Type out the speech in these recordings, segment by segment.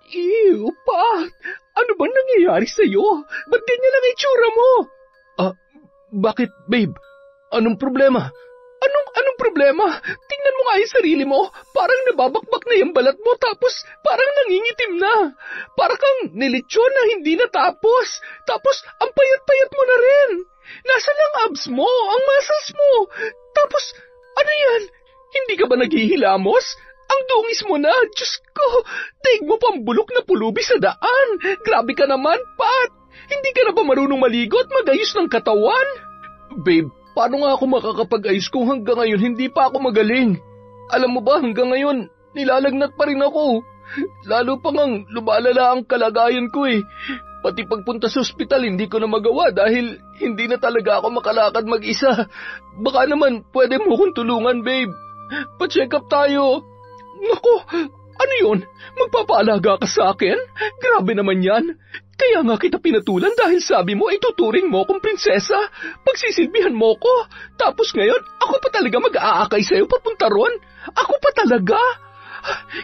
Ew, Pat! Ano bang nangyayari sa'yo? Ba't ganyan lang itsura mo? Bakit, babe? Anong problema? Anong problema? Tingnan mo nga yung sarili mo. Parang nababakbak na yung balat mo tapos parang nangingitim na. Para kang nilitsyon na hindi natapos. Tapos ang payat-payat mo na rin. Nasaan ang abs mo? Ang muscles mo? Tapos ano yan? Hindi ka ba naghihilamos? Ang dungis mo na. Diyos ko, daig mo pang bulok na pulubi sa daan. Grabe ka naman, Pat. Hindi ka na ba marunong maligo at magayos ng katawan? Babe, paano nga ako makakapag-ayos kung hanggang ngayon hindi pa ako magaling? Alam mo ba, hanggang ngayon, nilalagnat pa rin ako. Lalo pa ngang lumalala ang kalagayan ko eh. Pati pagpunta sa ospital hindi ko na magawa dahil hindi na talaga ako makalakad mag-isa. Baka naman pwede mo kong tulungan, babe. Pa-check up tayo. Naku, ano yun? Magpapaalaga ka sa akin? Grabe naman yan. Kaya nga kita pinatulan dahil sabi mo ituturing mo akong prinsesa. Pagsisilbihan mo ko. Tapos ngayon, ako pa talaga mag-aakay sa'yo papunta ron. Ako pa talaga.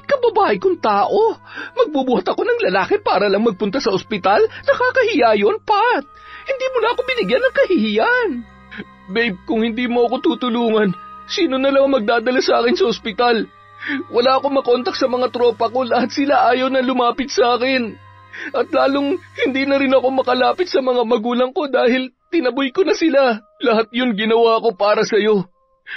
Kababae kong tao. Magbubuhat ako ng lalaki para lang magpunta sa ospital. Nakakahiya yun, Pat. Hindi mo na ako binigyan ng kahihiyan. Babe, kung hindi mo ako tutulungan, sino na lang magdadala sa akin sa ospital? Wala akong makontak sa mga tropa ko. Lahat sila ayaw na lumapit sa akin. At lalong hindi na rin ako makalapit sa mga magulang ko dahil tinaboy ko na sila. Lahat yun ginawa ko para sa'yo.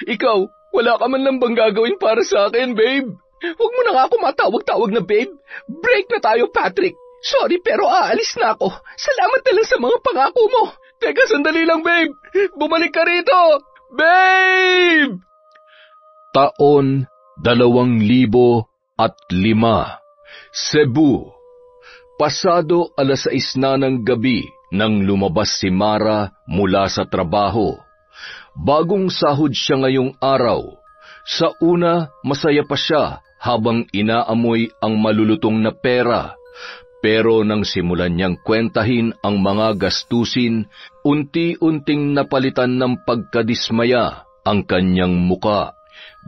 Ikaw, wala ka man lang bang gagawin para sa akin, babe? Huwag mo na nga ako matawag-tawag na babe. Break na tayo, Patrick. Sorry pero aalis na ako. Salamat na lang sa mga pangako mo. Teka, sandali lang, babe. Bumalik ka rito. Babe! Taon 2005, Cebu. Pasado 6:00 na ng gabi nang lumabas si Mara mula sa trabaho. Bagong sahod siya ngayong araw. Sa una, masaya pa siya habang inaamoy ang malulutong na pera. Pero nang simulan niyang kwentahin ang mga gastusin, unti-unting napalitan ng pagkadismaya ang kanyang muka.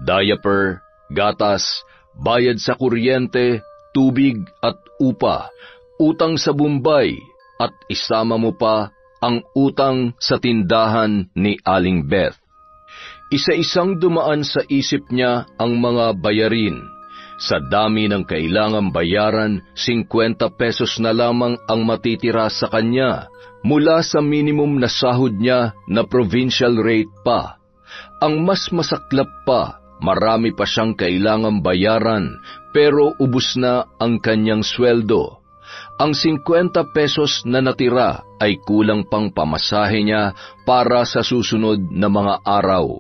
Diaper, gatas, bayad sa kuryente, tubig at upa, utang sa Bombay, at isama mo pa ang utang sa tindahan ni Aling Beth. Isa-isang dumaan sa isip niya ang mga bayarin. Sa dami ng kailangang bayaran, 50 pesos na lamang ang matitira sa kanya mula sa minimum na sahod niya na provincial rate pa. Ang mas masaklap pa, marami pa siyang kailangang bayaran pero ubus na ang kanyang sweldo. Ang 50 pesos na natira ay kulang pang pamasahe niya para sa susunod na mga araw.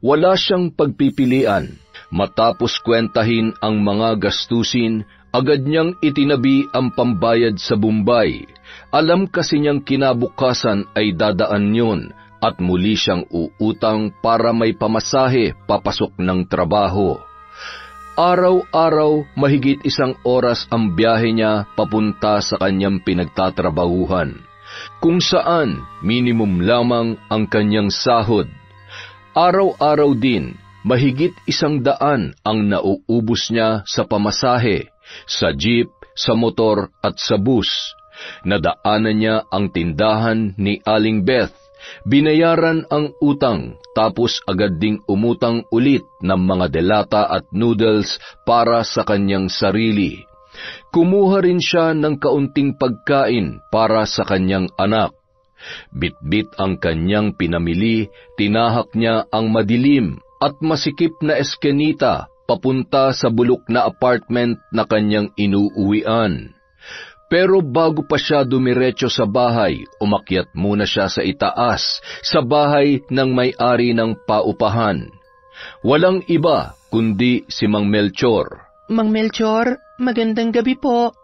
Wala siyang pagpipilian. Matapos kwentahin ang mga gastusin, agad niyang itinabi ang pambayad sa Bombay. Alam kasi niyang kinabukasan ay dadaan yun at muli siyang uutang para may pamasahe papasok ng trabaho. Araw-araw, mahigit 1 oras ang biyahe niya papunta sa kanyang pinagtatrabahuhan, kung saan minimum lamang ang kanyang sahod. Araw-araw din, mahigit 100 ang nauubos niya sa pamasahe, sa jeep, sa motor at sa bus. Nadaanan niya ang tindahan ni Aling Beth, binayaran ang utang, tapos agad ding umutang ulit ng mga delata at noodles para sa kanyang sarili. Kumuha rin siya ng kaunting pagkain para sa kanyang anak. Bitbit ang kanyang pinamili, tinahak niya ang madilim at masikip na eskenita papunta sa bulok na apartment na kanyang inuuwian. Pero bago pa siya dumiretso sa bahay, umakyat muna siya sa itaas, sa bahay ng may-ari ng paupahan. Walang iba kundi si Mang Melchor. Mang Melchor, magandang gabi po.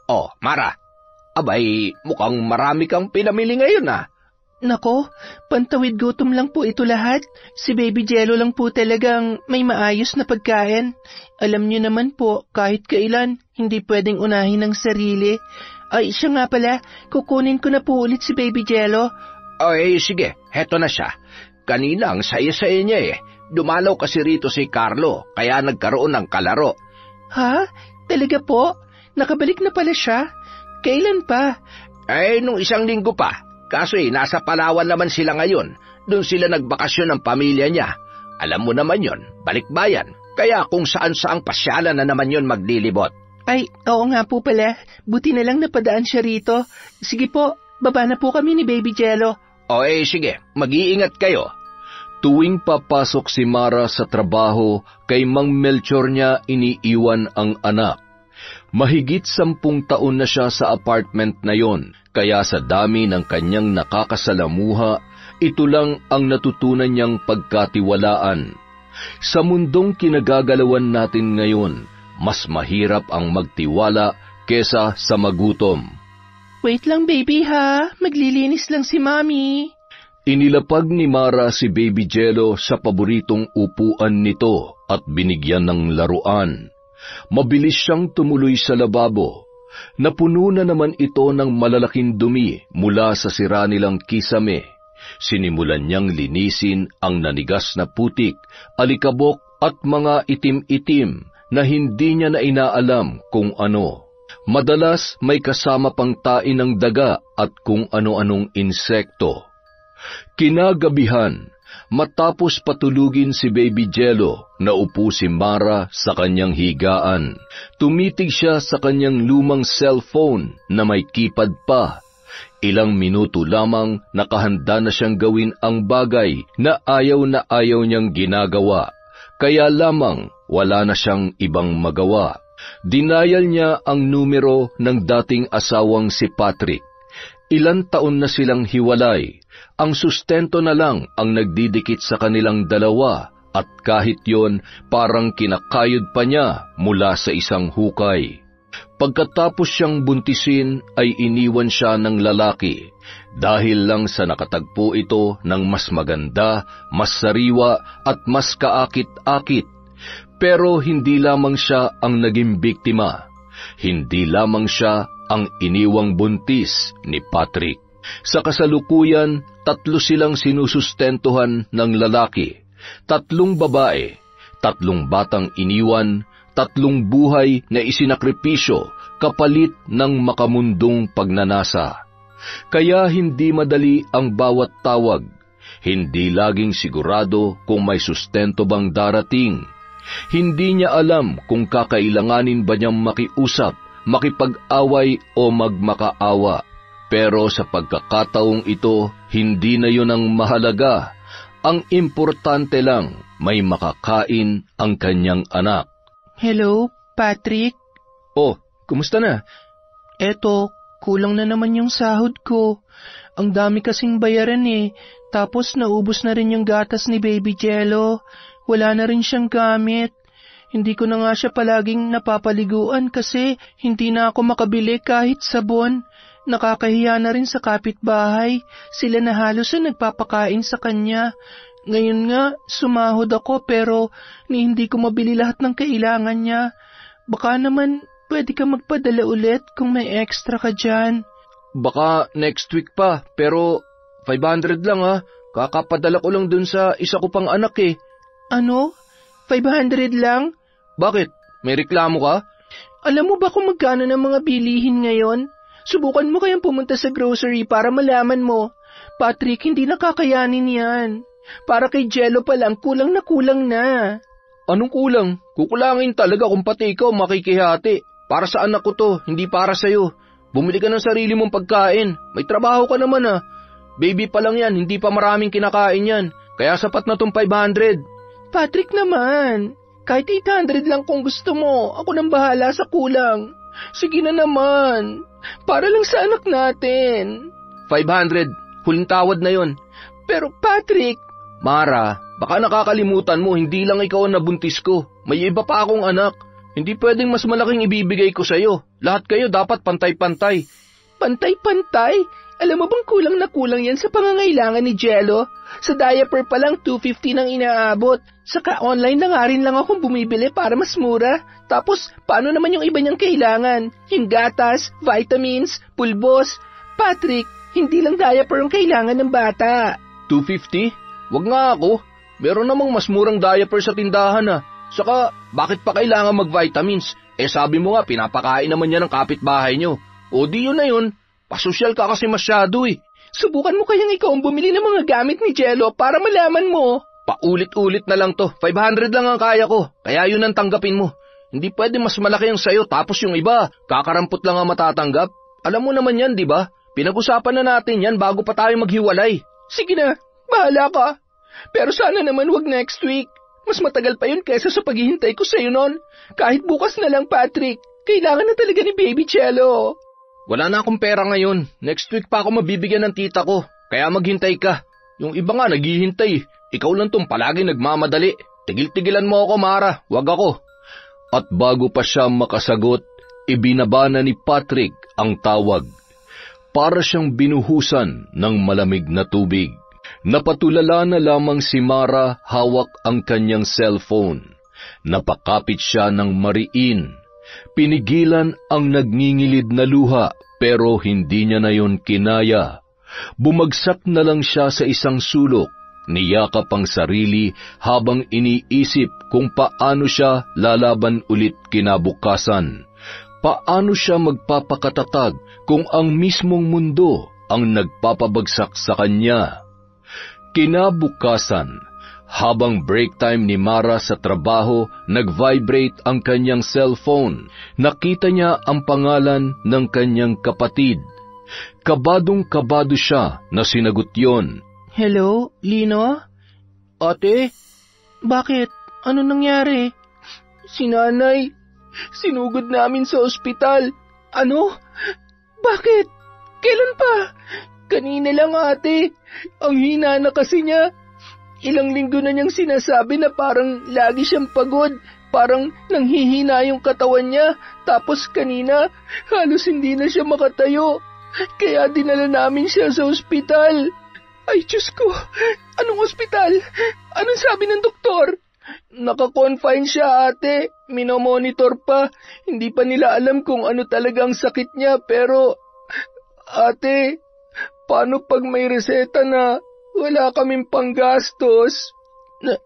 Oh, Mara. Abay, mukhang marami kang pinamili ngayon ah. Nako, pantawid gutom lang po ito lahat. Si Baby Jello lang po talagang may maayos na pagkain. Alam niyo naman po, kahit kailan, hindi pwedeng unahin ng sarili. Ay, siya nga pala, kukunin ko na po ulit si Baby Jello. Ay, sige, heto na siya. Kanina ang saya-saya niya eh. Dumalaw kasi rito si Carlo, kaya nagkaroon ng kalaro. Ha? Talaga po? nakabalik na pala siya. Kailan pa? Nung 1 linggo pa. Kaso nasa Palawan naman sila ngayon. Doon sila nagbakasyon ng pamilya niya. Alam mo naman yon, balikbayan. Kaya kung saan-saang pasyalan na naman yon maglilibot. Ay, oo nga po pala. Buti na lang napadaan siya rito. Sige po, baba na po kami ni Baby Jello. Sige, mag-iingat kayo. Tuwing papasok si Mara sa trabaho, kay Mang Melchor niya iniiwan ang anak. Mahigit 10 taon na siya sa apartment na yon, kaya sa dami ng kanyang nakakasalamuha, ito lang ang natutunan niyang pagkatiwalaan. Sa mundong kinagagalawan natin ngayon, mas mahirap ang magtiwala kesa sa magutom. Wait lang baby ha, maglilinis lang si Mami. Inilapag ni Mara si Baby Jello sa paboritong upuan nito at binigyan ng laruan. Mabilis siyang tumuloy sa lababo. Napuno na naman ito ng malalaking dumi mula sa sira nilang kisame. Sinimulan niyang linisin ang nanigas na putik, alikabok at mga itim-itim na hindi niya na inaalam kung ano. Madalas may kasama pang tain ng daga at kung ano-anong insekto. Kinagabihan, matapos patulugin si Baby Jello, naupo si Mara sa kanyang higaan. Tumitig siya sa kanyang lumang cellphone na may keypad pa. Ilang minuto lamang nakahanda na siyang gawin ang bagay na ayaw niyang ginagawa. Kaya lamang wala na siyang ibang magawa. Dinayal niya ang numero ng dating asawang si Patrick. Ilan taon na silang hiwalay. Ang sustento na lang ang nagdidikit sa kanilang dalawa at kahit yon parang kinakayod pa niya mula sa isang hukay. Pagkatapos siyang buntisin ay iniwan siya ng lalaki dahil lang sa nakatagpo ito ng mas maganda, mas sariwa at mas kaakit-akit. Pero hindi lamang siya ang naging biktima. Hindi lamang siya ang iniwang buntis ni Patrick. Sa kasalukuyan, 3 silang sinusustentuhan ng lalaki, 3 babae, 3 batang iniwan, 3 buhay na isinakripisyo kapalit ng makamundong pagnanasa. Kaya hindi madali ang bawat tawag, hindi laging sigurado kung may sustento bang darating. Hindi niya alam kung kakailanganin ba niyang makiusap, makipag-away o magmakaawa. Pero sa pagkakataong ito, hindi na yun ang mahalaga. Ang importante lang, may makakain ang kanyang anak. Hello, Patrick? Oh, kumusta na? Eto, kulang na naman yung sahod ko. Ang dami kasing bayaran tapos naubos na rin yung gatas ni Baby Jello. Wala na rin siyang gamit. Hindi ko na nga siya palaging napapaliguan kasi hindi na ako makabili kahit sabon. Nakakahiya na rin sa kapitbahay. Sila na halos ang nagpapakain sa kanya. Ngayon nga, sumahod ako pero hindi ko mabili lahat ng kailangan niya. Baka naman pwede ka magpadala ulit kung may extra ka dyan. Baka next week pa, pero 500 lang ha. Kakapadala ko lang dun sa isa ko pang anak Ano? 500 lang? Bakit? May reklamo ka? Alam mo ba kung magkano ng mga bilihin ngayon? Subukan mo kayang pumunta sa grocery para malaman mo. Patrick, hindi nakakayanin yan. Para kay Jello pa lang, kulang na. Anong kulang? Kukulangin talaga kung pati ikaw makikihati. Para sa anak ko to, hindi para sa'yo. Bumili ka ng sarili mong pagkain. May trabaho ka naman Baby pa lang yan, hindi pa maraming kinakain yan. Kaya sapat na tong 500. Patrick naman, kahit 800 lang kung gusto mo. Ako nang bahala sa kulang. Sige na naman. Para lang sa anak natin. 500, huling tawad na yon. Pero Patrick... Mara, baka nakakalimutan mo, hindi lang ikaw ang nabuntis ko. May iba pa akong anak. Hindi pwedeng mas malaking ibibigay ko sa'yo. Lahat kayo dapat pantay-pantay. Pantay-pantay? Alam mo bang kulang na kulang yan sa pangangailangan ni Jello? Sa diaper pa lang 250 nang inaabot. Saka online na nga rin lang akong bumibili para mas mura. Tapos, paano naman yung iba niyang kailangan? Yung gatas, vitamins, pulbos. Patrick, hindi lang diaper ang kailangan ng bata. 250? Wag nga ako. Meron namang mas murang diaper sa tindahan Saka, bakit pa kailangan mag-vitamins? Sabi mo nga, pinapakain naman niya ng kapitbahay niyo. O di yun na yun, pasosyal ka kasi masyado eh. Subukan mo kayang ikaw ang bumili ng mga gamit ni Jello para malaman mo. Paulit-ulit na lang to, 500 lang ang kaya ko, kaya yun ang tanggapin mo. Hindi pwede mas malaki ang sayo tapos yung iba, kakarampot lang ang matatanggap. Alam mo naman yan, di ba? Pinag-usapan na natin yan bago pa tayo maghiwalay. Sige na, bahala ka. Pero sana naman wag next week. Mas matagal pa yun kaysa sa paghihintay ko sa'yo nun. Kahit bukas na lang, Patrick. Kailangan na talaga ni Baby Jello. Wala na akong pera ngayon. Next week pa ako mabibigyan ng tita ko. Kaya maghintay ka. Yung iba nga naghihintay. Ikaw lang tong palagi nagmamadali. Tigil-tigilan mo ako, Mara. Wag ako. At bago pa siya makasagot, ibinaba na ni Patrick ang tawag. Para siyang binuhusan ng malamig na tubig. Napatulala na lamang si Mara, hawak ang kanyang cellphone. Napakapit siya ng mariin. Pinigilan ang nagngingilid na luha pero hindi niya na yon kinaya. Bumagsak na lang siya sa isang sulok. Niyakap ang sarili habang iniisip kung paano siya lalaban ulit kinabukasan. Paano siya magpapakatatag kung ang mismong mundo ang nagpapabagsak sa kanya? Kinabukasan, habang break time ni Mara sa trabaho, nag-vibrate ang kanyang cellphone. Nakita niya ang pangalan ng kanyang kapatid. Kabadong-kabado siya na sinagot yon. Hello, Lino? Ate? Bakit? Ano nangyari? Si nanay, sinugod namin sa ospital. Ano? Bakit? Kailan pa? Kanina lang, ate. Ang hina na kasi niya. Ilang linggo na niyang sinasabi na parang lagi siyang pagod. Parang nanghihina yung katawan niya. Tapos kanina, halos hindi na siya makatayo. Kaya dinala namin siya sa ospital. Ay, Diyos ko. Anong ospital? Anong sabi ng doktor? Naka-confine siya, ate. Minomonitor pa. Hindi pa nila alam kung ano talagang sakit niya. Pero, ate, paano pag may reseta na wala kaming panggastos?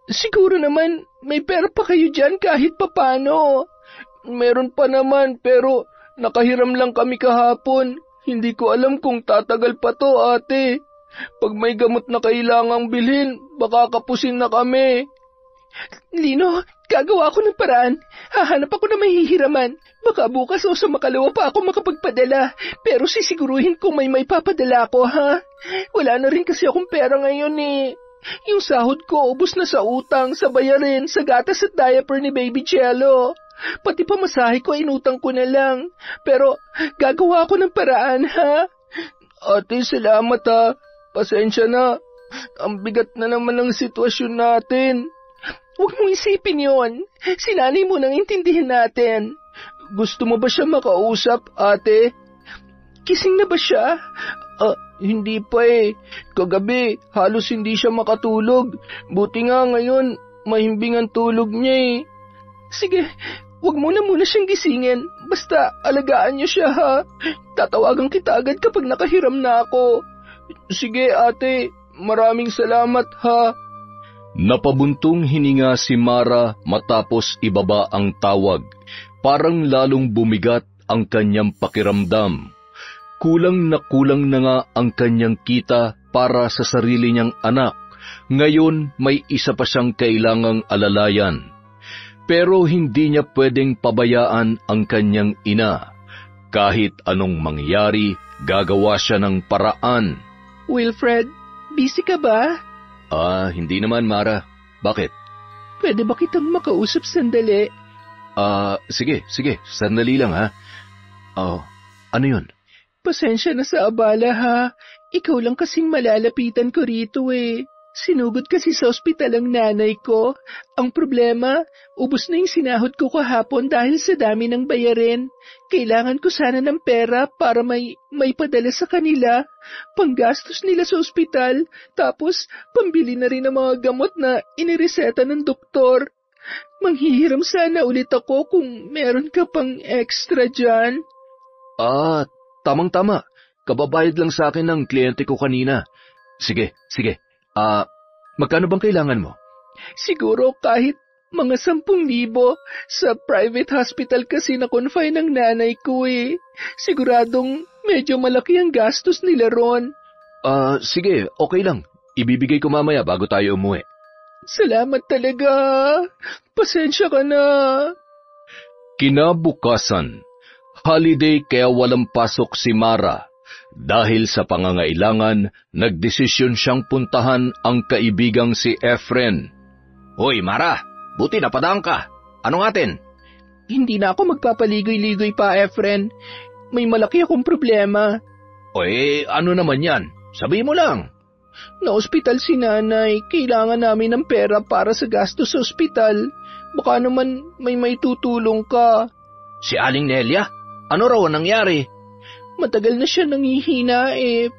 Siguro naman may pera pa kayo dyan kahit papano. Meron pa naman pero nakahiram lang kami kahapon. Hindi ko alam kung tatagal pa to, ate. Pag may gamot na kailangang bilhin, baka kapusin na kami. Lino, gagawa ako ng paraan. Hahanap ako na mahihiraman. Baka bukas o sa makalawa pa ako makapagpadala. Pero sisiguruhin kung may papadala ko, ha? Wala na rin kasi akong pera ngayon eh. Yung sahod ko ubos na sa utang, sa bayarin, sa gatas at diaper ni Baby Jello. Pati pamasahe ko inutang ko na lang. Pero gagawa ako ng paraan, ha? Ate, salamat ha. Pasensya na. Ang bigat na naman ng sitwasyon natin. Huwag mong isipin yon. Si nanay mo nang intindihin natin. Gusto mo ba siya makausap, ate? Kising na ba siya? Hindi pa eh. Kagabi, halos hindi siya makatulog. Buti nga ngayon, mahimbing ang tulog niya eh. Sige, huwag mo na muna siyang gisingin. Basta alagaan niyo siya, ha? Tatawagan kita agad kapag nakahiram na ako. Sige, ate. Maraming salamat, ha? Napabuntong hininga si Mara matapos ibaba ang tawag. Parang lalong bumigat ang kanyang pakiramdam. Kulang na nga ang kanyang kita para sa sarili niyang anak. Ngayon may isa pa siyang kailangang alalayan. Pero hindi niya pwedeng pabayaan ang kanyang ina. Kahit anong mangyari, gagawa siya ng paraan. Wilfred, busy ka ba? Hindi naman, Mara. Bakit? Pwede ba kitang makausap sandali? Sige. Sandali lang, ha? Ano yun? Pasensya na sa abala, ha? Ikaw lang kasing malalapitan ko rito, eh. Sinugod kasi sa ospital ang nanay ko. Ang problema, ubos na yung sinahod ko kahapon dahil sa dami ng bayarin. Kailangan ko sana ng pera para may padala sa kanila. Panggastos nila sa ospital, tapos pambili na rin ng mga gamot na inireseta ng doktor. Manghihiram sana ulit ako kung meron ka pang extra dyan. Tamang-tama. Kababayad lang sa akin ng kliyente ko kanina. Sige. Magkano bang kailangan mo? Siguro kahit Mga 10,000. Sa private hospital kasi na-confine ng nanay ko eh. Siguradong medyo malaki ang gastos nila ron. Sige, okay lang. Ibibigay ko mamaya bago tayo umuwi. Salamat talaga. Pasensya ka na. Kinabukasan, holiday kaya walang pasok si Mara. Dahil sa pangangailangan, nagdesisyon siyang puntahan ang kaibigang si Efren. Hoy, Mara, buti napadaan ka. Ano atin? Hindi na ako magpapaligoy-ligoy pa, Efren. May malaki akong problema. Ano naman yan? Sabi mo lang. Na-ospital si nanay. Kailangan namin ng pera para sa gastos sa ospital. Baka naman may tutulong ka. Si Aling Nelia? Ano raw ang nangyari? Matagal na siya nangihina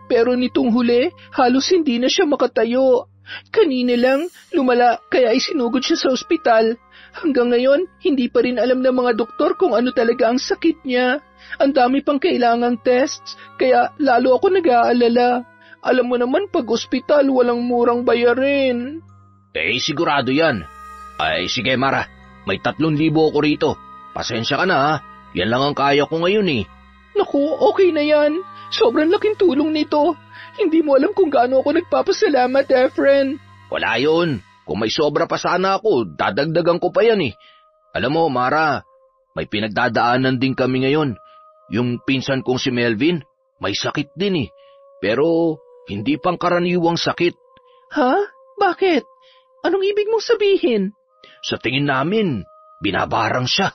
pero nitong huli, halos hindi na siya makatayo. Kanina lang, lumala kaya isinugod siya sa ospital. Hanggang ngayon, hindi pa rin alam ng mga doktor kung ano talaga ang sakit niya. Ang dami pang kailangang tests, kaya lalo ako nag-aalala. Alam mo naman pag ospital, walang murang bayarin. Sigurado yan. Sige Mara, may 3,000 ako rito. Pasensya ka na ha, yan lang ang kaya ko ngayon eh. Naku, okay na yan. Sobrang laking tulong nito. Hindi mo alam kung gaano ako nagpapasalamat, Efren. Wala yun. Kung may sobra pa sana ako, dadagdagan ko pa yan eh. Alam mo, Mara, may pinagdadaanan din kami ngayon. Yung pinsan kong si Melvin, may sakit din eh. Pero hindi pangkaraniwang sakit. Ha? Bakit? Anong ibig mong sabihin? Sa tingin namin, binabarang siya.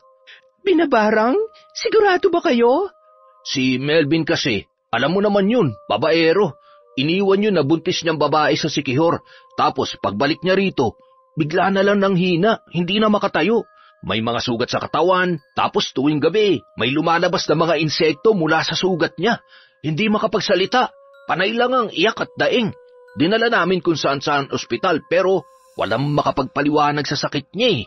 Binabarang? Sigurado ba kayo? Si Melvin kasi, alam mo naman yun, babaero. Iniwan yun na buntis niyang babae sa Sikihor. Tapos pagbalik niya rito, bigla na lang nang hina, hindi na makatayo. May mga sugat sa katawan, tapos tuwing gabi, may lumalabas na mga insekto mula sa sugat niya. Hindi makapagsalita, panay lang ang iyak at daing. Dinala namin kung saan-saan ospital pero walang makapagpaliwanag sa sakit niya eh.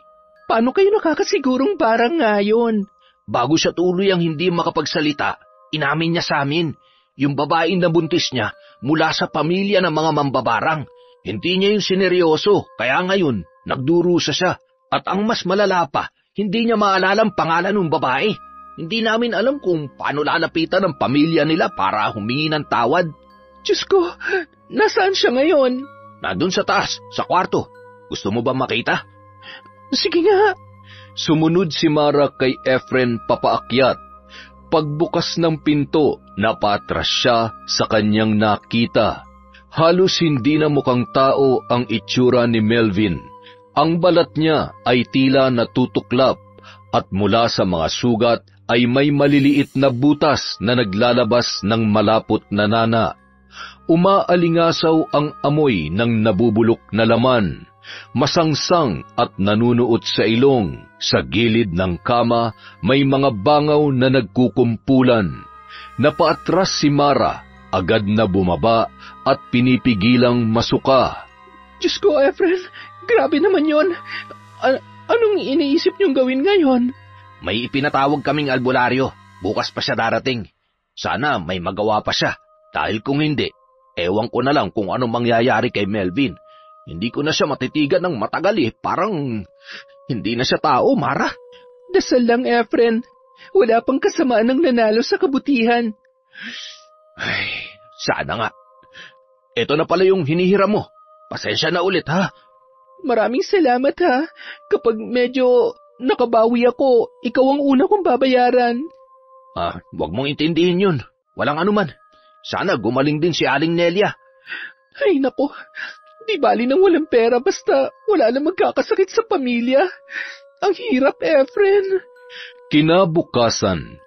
Paano kayo nakakasigurong barang ngayon? Bago siya tuloy ang hindi makapagsalita, inamin niya sa amin, yung babaeng nabuntis niya mula sa pamilya ng mga mambabarang. Hindi niya yung sineryoso, kaya ngayon, nagdurusa siya. At ang mas malala pa, hindi niya maalala ang pangalan ng babae. Hindi namin alam kung paano lalapitan ng pamilya nila para humingi ng tawad. Diyos ko, nasaan siya ngayon? Nandun sa taas, sa kwarto. Gusto mo ba makita? Sige nga. Sumunod si Mara kay Efren papaakyat. Pagbukas ng pinto, napatras siya sa kanyang nakita. Halos hindi na mukhang tao ang itsura ni Melvin. Ang balat niya ay tila natutuklap at mula sa mga sugat ay may maliliit na butas na naglalabas ng malapot na nana. Umaalingasaw ang amoy ng nabubulok na laman. Masangsang at nanunuot sa ilong. Sa gilid ng kama, may mga bangaw na nagkukumpulan. Napaatras si Mara, agad na bumaba at pinipigilang masuka. Diyos ko, Efren, grabe naman yon. Anong iniisip niyong gawin ngayon? May ipinatawag kaming albularyo. Bukas pa siya darating. Sana may magawa pa siya. Dahil kung hindi, ewan ko na lang kung anong mangyayari kay Melvin. Hindi ko na siya matitigan ng matagal eh. Parang hindi na siya tao, Mara. Dasal lang, Efren. Wala pang kasamaan ng nanalo sa kabutihan. Ay, sana nga. Ito na pala yung hinihiram mo. Pasensya na ulit, ha? Maraming salamat, ha. Kapag medyo nakabawi ako, ikaw ang una kong babayaran. Wag mong intindihin yun. Walang anuman. Sana gumaling din si Aling Nelia. Ay, nako. Di bali nang walang pera basta wala na magkakasakit sa pamilya. Ang hirap, Efren. Kinabukasan,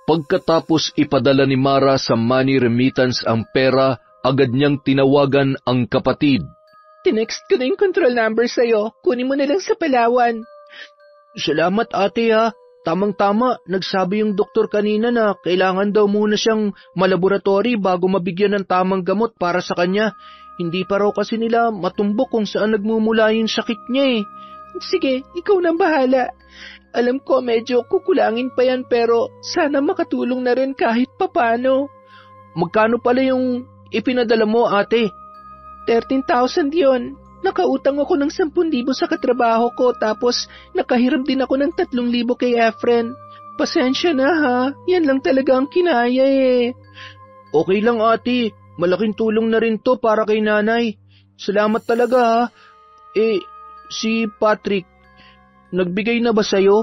pagkatapos ipadala ni Mara sa money remittance ang pera, agad niyang tinawagan ang kapatid. Tinext ko na yung control number sa'yo. Kunin mo na lang sa Palawan. Salamat ate ha. Tamang-tama, nagsabi yung doktor kanina na kailangan daw muna siyang malaboratory bago mabigyan ng tamang gamot para sa kanya. Hindi pa raw kasi nila matumbok kung saan nagmumula yung sakit niya eh. Sige, ikaw nang bahala. Alam ko medyo kukulangin pa yan pero sana makatulong na rin kahit papano. Magkano pala yung ipinadala mo ate? 13,000 yon. Nakautang ako ng 10,000 sa katrabaho ko tapos nakahiram din ako ng 3,000 kay Efren. Pasensya na ha, yan lang talaga ang kinaya eh. Okay lang ate, malaking tulong na rin to para kay nanay. Salamat talaga ha. Si Patrick, nagbigay na ba sa'yo?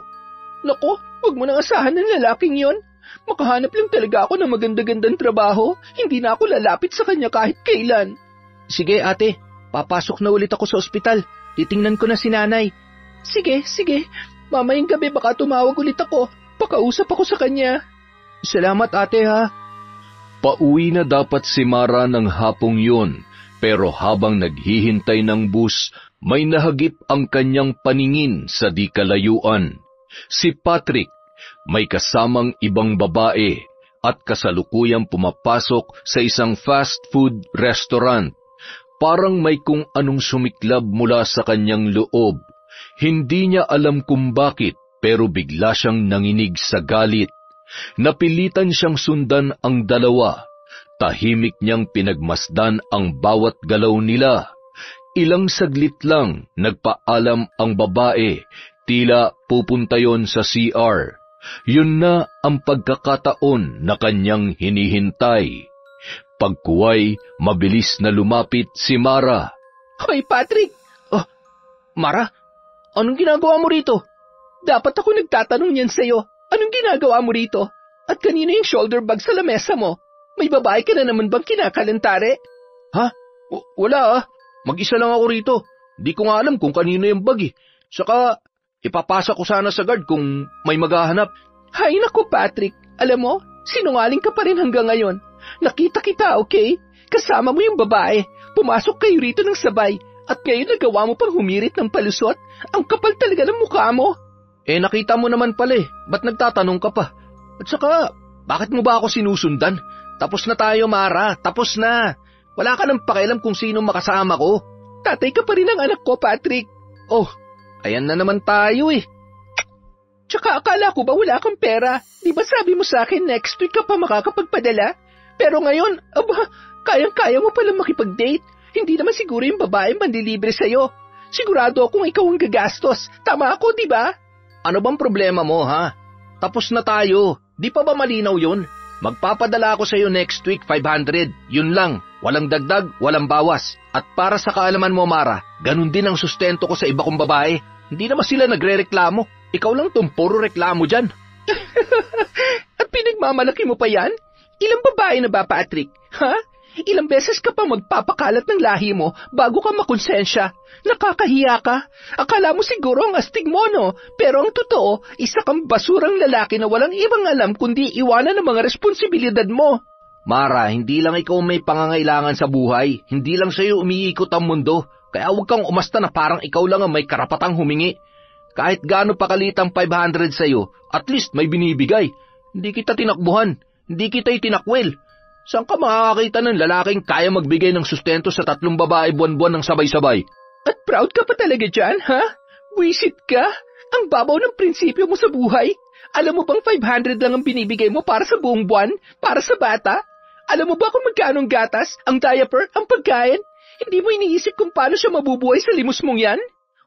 Nako, huwag mo nang asahan ng lalaking yon. Makahanap lang talaga ako ng maganda-gandang trabaho. Hindi na ako lalapit sa kanya kahit kailan. Sige ate, papasok na ulit ako sa ospital. Titingnan ko na si nanay. Sige. Mamayang gabi baka tumawag ulit ako. Pakausap ako sa kanya. Salamat ate ha. Pauwi na dapat si Mara ng hapong yun, pero habang naghihintay ng bus, may nahagip ang kanyang paningin sa di kalayuan. Si Patrick, may kasamang ibang babae at kasalukuyang pumapasok sa isang fast food restaurant. Parang may kung anong sumiklab mula sa kanyang loob. Hindi niya alam kung bakit, pero bigla siyang nanginig sa galit. Napilitan siyang sundan ang dalawa. Tahimik niyang pinagmasdan ang bawat galaw nila. Ilang saglit lang nagpaalam ang babae, tila pupunta yon sa CR. Yun na ang pagkakataon na kanyang hinihintay. Pagkuway, mabilis na lumapit si Mara. Hoy Patrick! Oh, Mara, anong ginagawa mo rito? Dapat ako nagtatanong yan sa'yo. Anong ginagawa mo rito? At kanino yung shoulder bag sa lamesa mo? May babae ka na naman bang kinakalantare? Ha? Wala ah. Mag-isa lang ako rito. Di ko nga alam kung kanino yung bag eh. Saka, ipapasa ko sana sa guard kung may maghahanap. Hay naku Patrick, alam mo, sinungaling ka pa rin hanggang ngayon. Nakita kita, okay? Kasama mo yung babae. Pumasok kayo rito ng sabay. At ngayon nagawa mo pang humirit ng palusot. Ang kapal talaga ng mukha mo. Nakita mo naman pala eh. Ba't nagtatanong ka pa? At saka, bakit mo ba ako sinusundan? Tapos na tayo, Mara. Tapos na. Wala ka nang pakialam kung sino makasama ko. Tatay ka pa rin ang anak ko, Patrick. Oh, ayan na naman tayo eh. Tsaka akala ko ba wala kang pera? Di ba sabi mo sa akin next week ka pa makakapagpadala? Pero ngayon, kayang-kaya mo palang makipag-date. Hindi naman siguro yung babae mandilibre sa'yo. Sigurado akong ikaw ang gagastos. Tama ako, di ba? Ano bang problema mo, ha? Tapos na tayo. Di pa ba malinaw yun? Magpapadala ako sa'yo next week 500. Yun lang. Walang dagdag, walang bawas. At para sa kaalaman mo, Mara, ganun din ang sustento ko sa iba kong babae. Hindi naman sila nagre-reklamo. Ikaw lang tong puro reklamo dyan. At pinagmamalaki mo pa yan? Ilang babae na ba, Patrick? Ha? Ilang beses ka pa magpapakalat ng lahi mo bago ka makonsensya? Nakakahiya ka? Akala mo siguro ang astig mo, no? Pero ang totoo, isa kang basurang lalaki na walang ibang alam kundi iwanan ang mga responsibilidad mo. Mara, hindi lang ikaw may pangangailangan sa buhay. Hindi lang sa'yo umiikot ang mundo. Kaya huwag kang umasta na parang ikaw lang ang may karapatang humingi. Kahit gaano pa kalit ang 500 sa'yo, at least may binibigay. Hindi kita tinakbuhan. Hindi kita itinakwil. Saan ka makakakita ng lalaking kaya magbigay ng sustento sa 3 babae buwan-buwan ng sabay-sabay? At proud ka pa talaga dyan, ha? Wisit ka? Ang babaw ng prinsipyo mo sa buhay? Alam mo bang 500 lang ang binibigay mo para sa buong buwan? Para sa bata? Alam mo ba kung magkano ang gatas, ang diaper, ang pagkain? Hindi mo iniisip kung paano siya mabubuhay sa limos mong yan?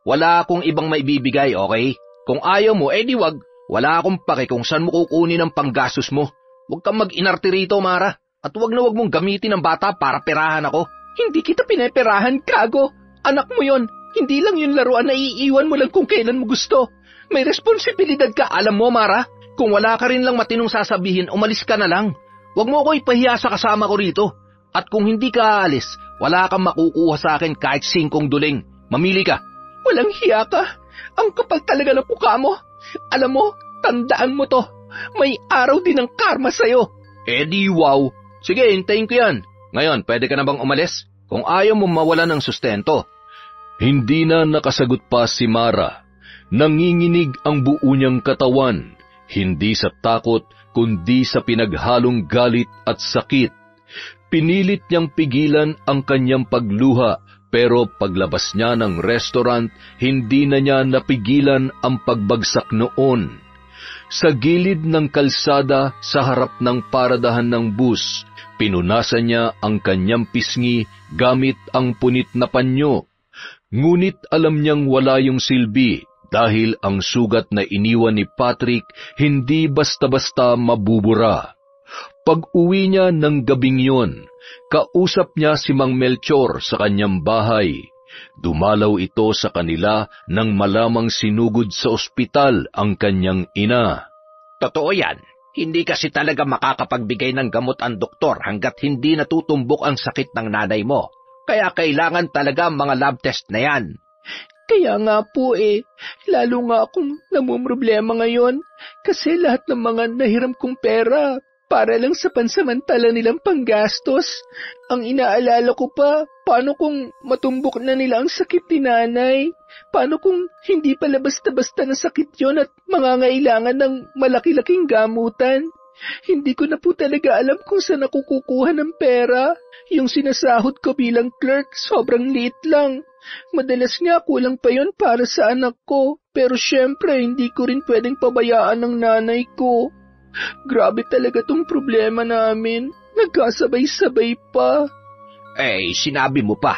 Wala akong ibang maibibigay, okay? Kung ayaw mo, di wag. Wala akong pake kung saan mo kukunin ang panggastos mo. Huwag kang mag-inarte rito, Mara. At huwag na huwag mong gamitin ang bata para perahan ako. Hindi kita pinaperahan, kago. Anak mo yon. Hindi lang yung laruan na iiwan mo lang kung kailan mo gusto. May responsibilidad ka. Alam mo, Mara, kung wala ka rin lang matinong sasabihin, umalis ka na lang. Huwag mo ako ipahiya sa kasama ko rito. At kung hindi ka aalis, wala kang makukuha sa akin kahit 5 duling. Mamili ka. Walang hiya ka. Ang kapal talaga ng mukha mo. Alam mo, tandaan mo to. May araw din ng karma sa'yo. Di wow. Sige, hintayin ko yan. Ngayon, pwede ka na bang umalis? Kung ayaw mo mawala ng sustento. Hindi na nakasagot pa si Mara. Nanginginig ang buo niyang katawan, hindi sa takot kundi sa pinaghalong galit at sakit. Pinilit niyang pigilan ang kanyang pagluha, pero paglabas niya ng restaurant, hindi na niya napigilan ang pagbagsak noon. Sa gilid ng kalsada sa harap ng paradahan ng bus, pinunasan niya ang kanyang pisngi gamit ang punit na panyo. Ngunit alam niyang wala yung silbi dahil ang sugat na iniwan ni Patrick hindi basta-basta mabubura. Pag-uwi niya ng gabing yon, kausap niya si Mang Melchor sa kanyang bahay. Dumalaw ito sa kanila nang malamang sinugod sa ospital ang kanyang ina. Totoo yan. Hindi kasi talaga makakapagbigay ng gamot ang doktor hanggat hindi natutumbok ang sakit ng nanay mo. Kaya kailangan talaga ang mga lab test na yan. Kaya nga po lalo nga akong namumroblema ngayon kasi lahat ng mga nahiram kong pera para lang sa pansamantala nilang panggastos. Ang inaalala ko pa, paano kung matumbok na nila ang sakit ni nanay? Paano kung hindi pala basta-basta na sakit yon at mangangailangan ng malaki-laking gamutan? Hindi ko na po talaga alam kung saan ako kukuha ng pera. Yung sinasahod ko bilang clerk, sobrang liit lang. Madalas nga kulang pa yon para sa anak ko, pero syempre hindi ko rin pwedeng pabayaan ng nanay ko. Grabe talaga tong problema namin. Nagkasabay-sabay pa. Sinabi mo pa.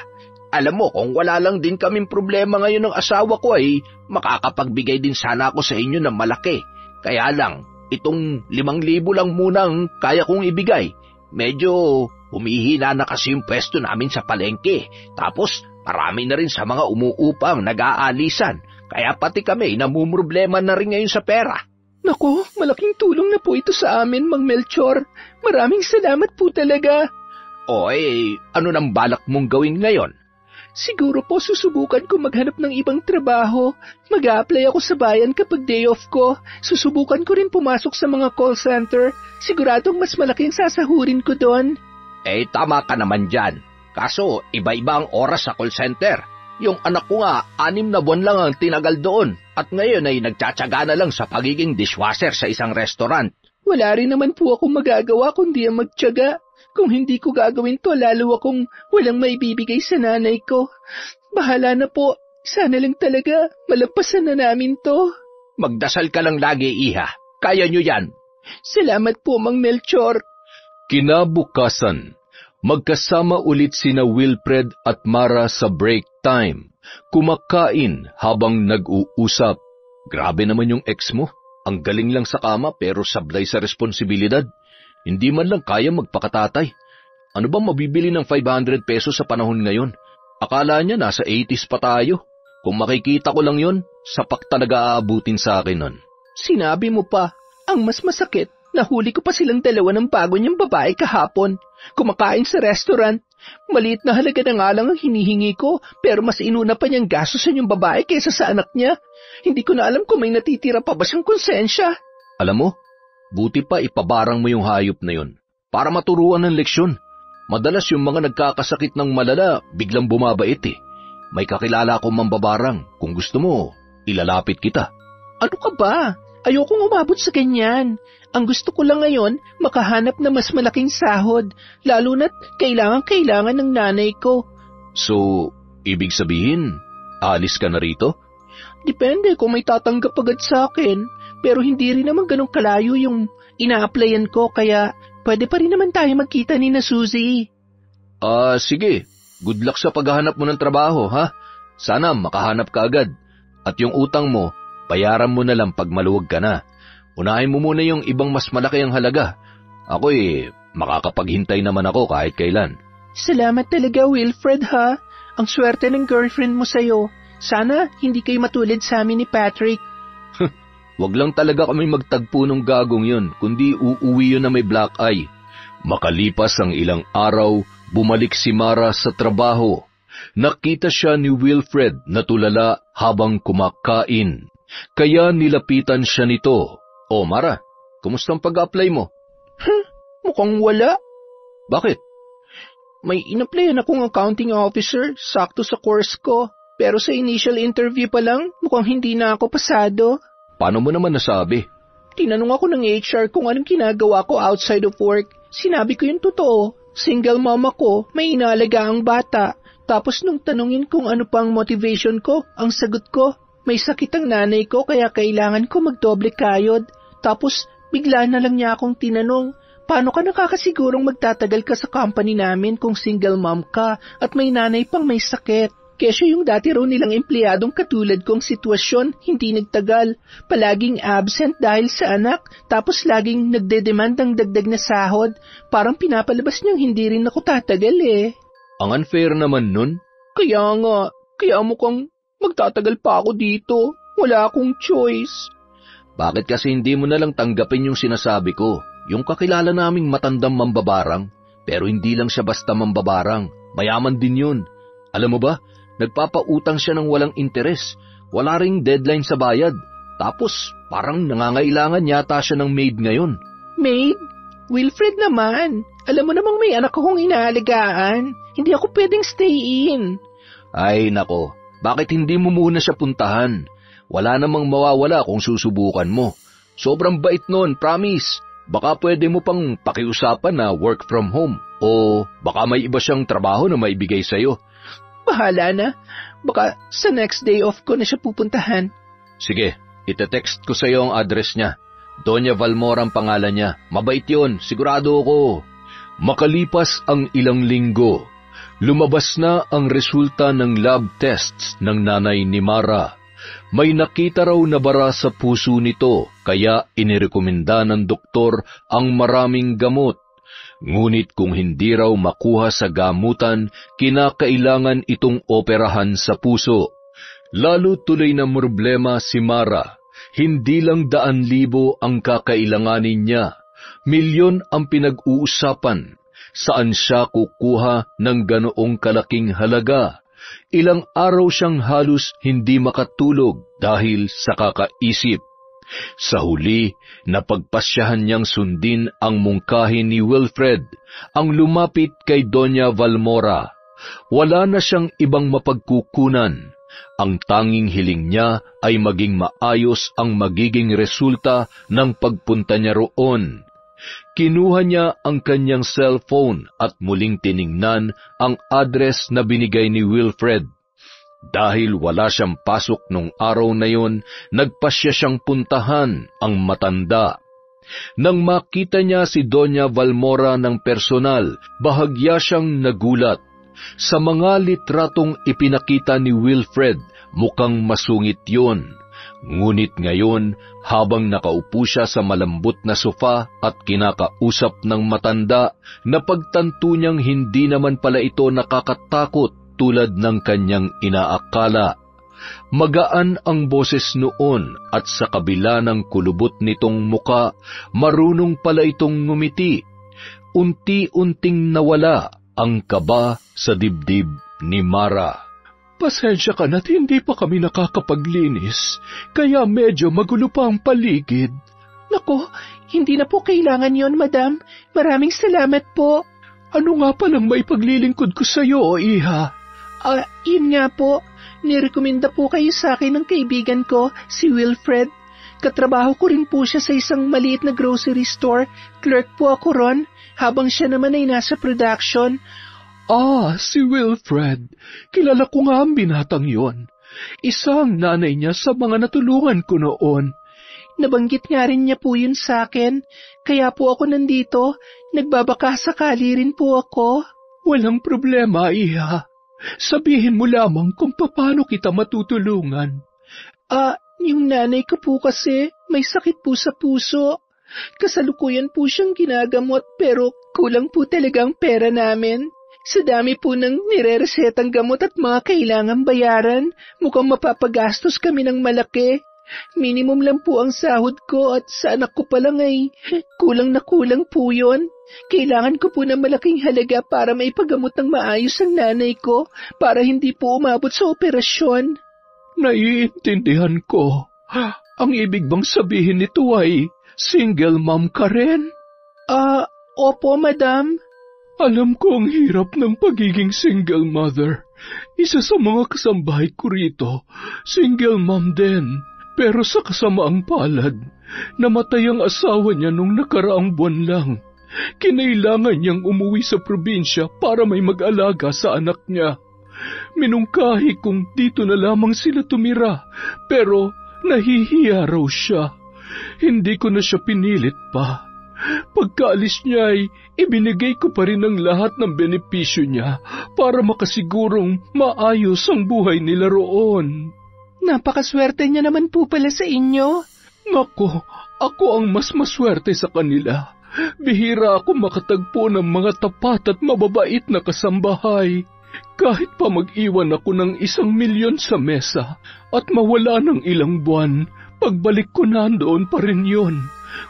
Alam mo, kung wala lang din kaming problema ngayon ng asawa ko makakapagbigay din sana ako sa inyo ng malaki. Kaya lang, itong 5,000 lang muna ang kaya kong ibigay. Medyo humihina na kasi yung pwesto namin sa palengke. Tapos, marami na rin sa mga umuupang nag-aalisan. Kaya pati kami namumroblema na rin ngayon sa pera. Naku, malaking tulong na po ito sa amin, Mang Melchor. Maraming salamat po talaga. Ano nang balak mong gawin ngayon? Siguro po susubukan ko maghanap ng ibang trabaho. Mag-a-apply ako sa bayan kapag day off ko. Susubukan ko rin pumasok sa mga call center. Siguradong mas malaki ang sasahurin ko doon. Tama ka naman dyan. Kaso, iba-iba ang oras sa call center. Yung anak ko nga, 6 na buwan lang ang tinagal doon. At ngayon ay nagtsatsaga na lang sa pagiging dishwasher sa isang restaurant. Wala rin naman po akong magagawa kundi ang magtyaga. Kung hindi ko gagawin to, lalo akong walang maibibigay sa nanay ko. Bahala na po. Sana lang talaga malampasan na namin to. Magdasal ka lang lagi, Iha. Kaya nyo yan. Salamat po, Mang Melchor. Kinabukasan, magkasama ulit sina Wilfred at Mara sa break time. Kumakain habang nag-uusap. Grabe naman yung ex mo. Ang galing lang sa kama pero sablay sa responsibilidad. Hindi man lang kaya magpakatatay. Ano bang mabibili ng 500 pesos sa panahon ngayon? Akala niya nasa 80s pa tayo. Kung makikita ko lang yon, sapak talaga aabutin sa akin nun. Sinabi mo pa, ang mas masakit, nahuli ko pa silang dalawa ng bago niyang babae kahapon. Kumakain sa restaurant. Maliit na halaga na nga lang ang hinihingi ko, pero mas inuna pa niyang gastusin yung babae kaysa sa anak niya. Hindi ko na alam kung may natitira pa ba siyang konsensya. Alam mo, buti pa ipabarang mo yung hayop na yun, para maturuan ng leksyon. Madalas yung mga nagkakasakit ng malala, biglang bumabait May kakilala akong mambabarang. Kung gusto mo, ilalapit kita. Ano ka ba? Ayokong umabot sa ganyan. Ang gusto ko lang ngayon, makahanap na mas malaking sahod, lalo na't kailangan ng nanay ko. So, ibig sabihin, alis ka na rito? Depende kung may tatanggap agad sa akin, pero hindi rin naman ganun kalayo yung ina-applyan ko, kaya pwede pa rin naman tayo magkita ni na Suzy. Sige. Good luck sa paghahanap mo ng trabaho, ha? Sana makahanap ka agad. At yung utang mo, bayaran mo na lang pag maluwag ka na. Unahin mo muna yung ibang mas malaki ang halaga. Ako makakapaghintay naman ako kahit kailan. Salamat talaga, Wilfred, ha? Ang swerte ng girlfriend mo sa'yo. Sana hindi kayo matulad sa amin ni Patrick. Wag lang talaga kami magtagpo ng gagong yun, kundi uuwi yun na may black eye. Makalipas ang ilang araw, bumalik si Mara sa trabaho. Nakita siya ni Wilfred na tulala habang kumakain. Kaya nilapitan siya nito. O Mara, kumusta ang pag-apply mo? Mukhang wala. Bakit? May in-applyan akong accounting officer, sakto sa course ko. Pero sa initial interview pa lang, mukhang hindi na ako pasado. Paano mo naman nasabi? Tinanong ako ng HR kung anong ginagawa ko outside of work. Sinabi ko yung totoo. Single mom ako, may inaalaga ang bata. Tapos nung tanungin kung ano pang motivation ko, ang sagot ko, may sakit ang nanay ko kaya kailangan ko magdoble kayod. Tapos bigla na lang niya akong tinanong, paano ka nakakasigurong magtatagal ka sa company namin kung single mom ka at may nanay pang may sakit? Kesyo yung dati raw nilang empleyadong katulad kong sitwasyon, hindi nagtagal. Palaging absent dahil sa anak, tapos laging nagdedemand ng dagdag na sahod. Parang pinapalabas niyang hindi rin ako tatagal eh. Ang unfair naman nun. Kaya nga, kaya mukhang magtatagal pa ako dito. Wala akong choice. Bakit kasi hindi mo nalang tanggapin yung sinasabi ko? Yung kakilala naming matandang mambabarang, pero hindi lang siya basta mambabarang. Mayaman din yun. Alam mo ba, nagpapautang siya ng walang interes. Wala ring deadline sa bayad. Tapos, parang nangangailangan yata siya ng maid ngayon. Maid? Wilfred naman. Alam mo namang may anak akong inaalagaan. Hindi ako pwedeng stay in. Ay nako, bakit hindi mo muna siya puntahan? Wala namang mawawala kung susubukan mo. Sobrang bait nun, promise. Baka pwede mo pang pakiusapan na work from home. O baka may iba siyang trabaho na maibigay sa'yo. Bahala na. Baka sa next day off ko na siya pupuntahan. Sige, ite-text ko sa'yo ang address niya. Doña Valmora ang pangalan niya. Mabait yun, sigurado ako. Makalipas ang ilang linggo, lumabas na ang resulta ng lab tests ng nanay ni Mara. May nakita raw na bara sa puso nito, kaya inirekomenda ng doktor ang maraming gamot. Ngunit kung hindi raw makuha sa gamutan, kinakailangan itong operahan sa puso. Lalo tuloy na problema si Mara. Hindi lang 100,000 ang kakailanganin niya. Milyon ang pinag-uusapan. Saan siya kukuha ng ganoong kalaking halaga? Ilang araw siyang halos hindi makatulog dahil sa kakaisip. Sa huli, napagpasyahan niyang sundin ang mungkahi ni Wilfred, ang lumapit kay Doña Valmora. Wala na siyang ibang mapagkukunan. Ang tanging hiling niya ay maging maayos ang magiging resulta ng pagpunta niya roon. Kinuha niya ang kanyang cellphone at muling tiningnan ang address na binigay ni Wilfred. Dahil wala siyang pasok nung araw na yon, nagpasya siyang puntahan ang matanda. Nang makita niya si Doña Valmora ng personal, bahagya siyang nagulat. Sa mga litratong ipinakita ni Wilfred, mukhang masungit yon. Ngunit ngayon, habang nakaupo siya sa malambot na sofa at kinakausap ng matanda, napagtanto niyang hindi naman pala ito nakakatakot tulad ng kanyang inaakala. Magaan ang boses noon at sa kabila ng kulubot nitong muka, marunong pala itong ngumiti. Unti-unting nawala ang kaba sa dibdib ni Mara. Pasensya ka na't hindi pa kami nakakapaglinis, kaya medyo magulo pa ang paligid. Naku, hindi na po kailangan yon, madam. Maraming salamat po. Ano nga palang maipaglilingkod ko sa iyo, iha? Yun nga po. Nirekomenda po kayo sa akin ng kaibigan ko, si Wilfred. Katrabaho ko rin po siya sa isang maliit na grocery store. Clerk po ako ron, habang siya naman ay nasa production. Si Wilfred. Kilala ko nga ang binatang yon. Isang nanay niya sa mga natulungan ko noon. Nabanggit nga rin niya po yun sa akin. Kaya po ako nandito. Nagbabaka sakali rin po ako. Walang problema, iha. Sabihin mo lamang kung paano kita matutulungan. Yung nanay ko po kasi may sakit po sa puso. Kasalukuyan po siyang ginagamot pero kulang po talagang pera namin. Sa dami po ng nireresetang gamot at mga kailangang bayaran, mukhang mapapagastos kami ng malaki. Minimum lang po ang sahod ko at sa anak ko pa lang ay kulang na kulang po yun. Kailangan ko po ng malaking halaga para maipagamot ng maayos ang nanay ko para hindi po umabot sa operasyon. Naiintindihan ko. Ang ibig bang sabihin nito ay single mom ka rin? Opo, madam. Alam ko ang hirap ng pagiging single mother. Isa sa mga kasambahay ko rito, single mom din. Pero sa kasamaang palad, namatay ang asawa niya nung nakaraang buwan lang. Kinailangan niyang umuwi sa probinsya para may mag-alaga sa anak niya. Minungkahi kung dito na lamang sila tumira, pero nahihiya raw siya. Hindi ko na siya pinilit pa. Pagkaalis niya ay ibinigay ko pa rin ang lahat ng benepisyo niya para makasigurong maayos ang buhay nila roon. Napakaswerte niya naman po pala sa inyo. Nako, ako ang mas maswerte sa kanila. Bihira ako makatagpo ng mga tapat at mababait na kasambahay. Kahit pa mag-iwan ako ng 1,000,000 sa mesa at mawala ng ilang buwan, pagbalik ko nandoon pa rin yon.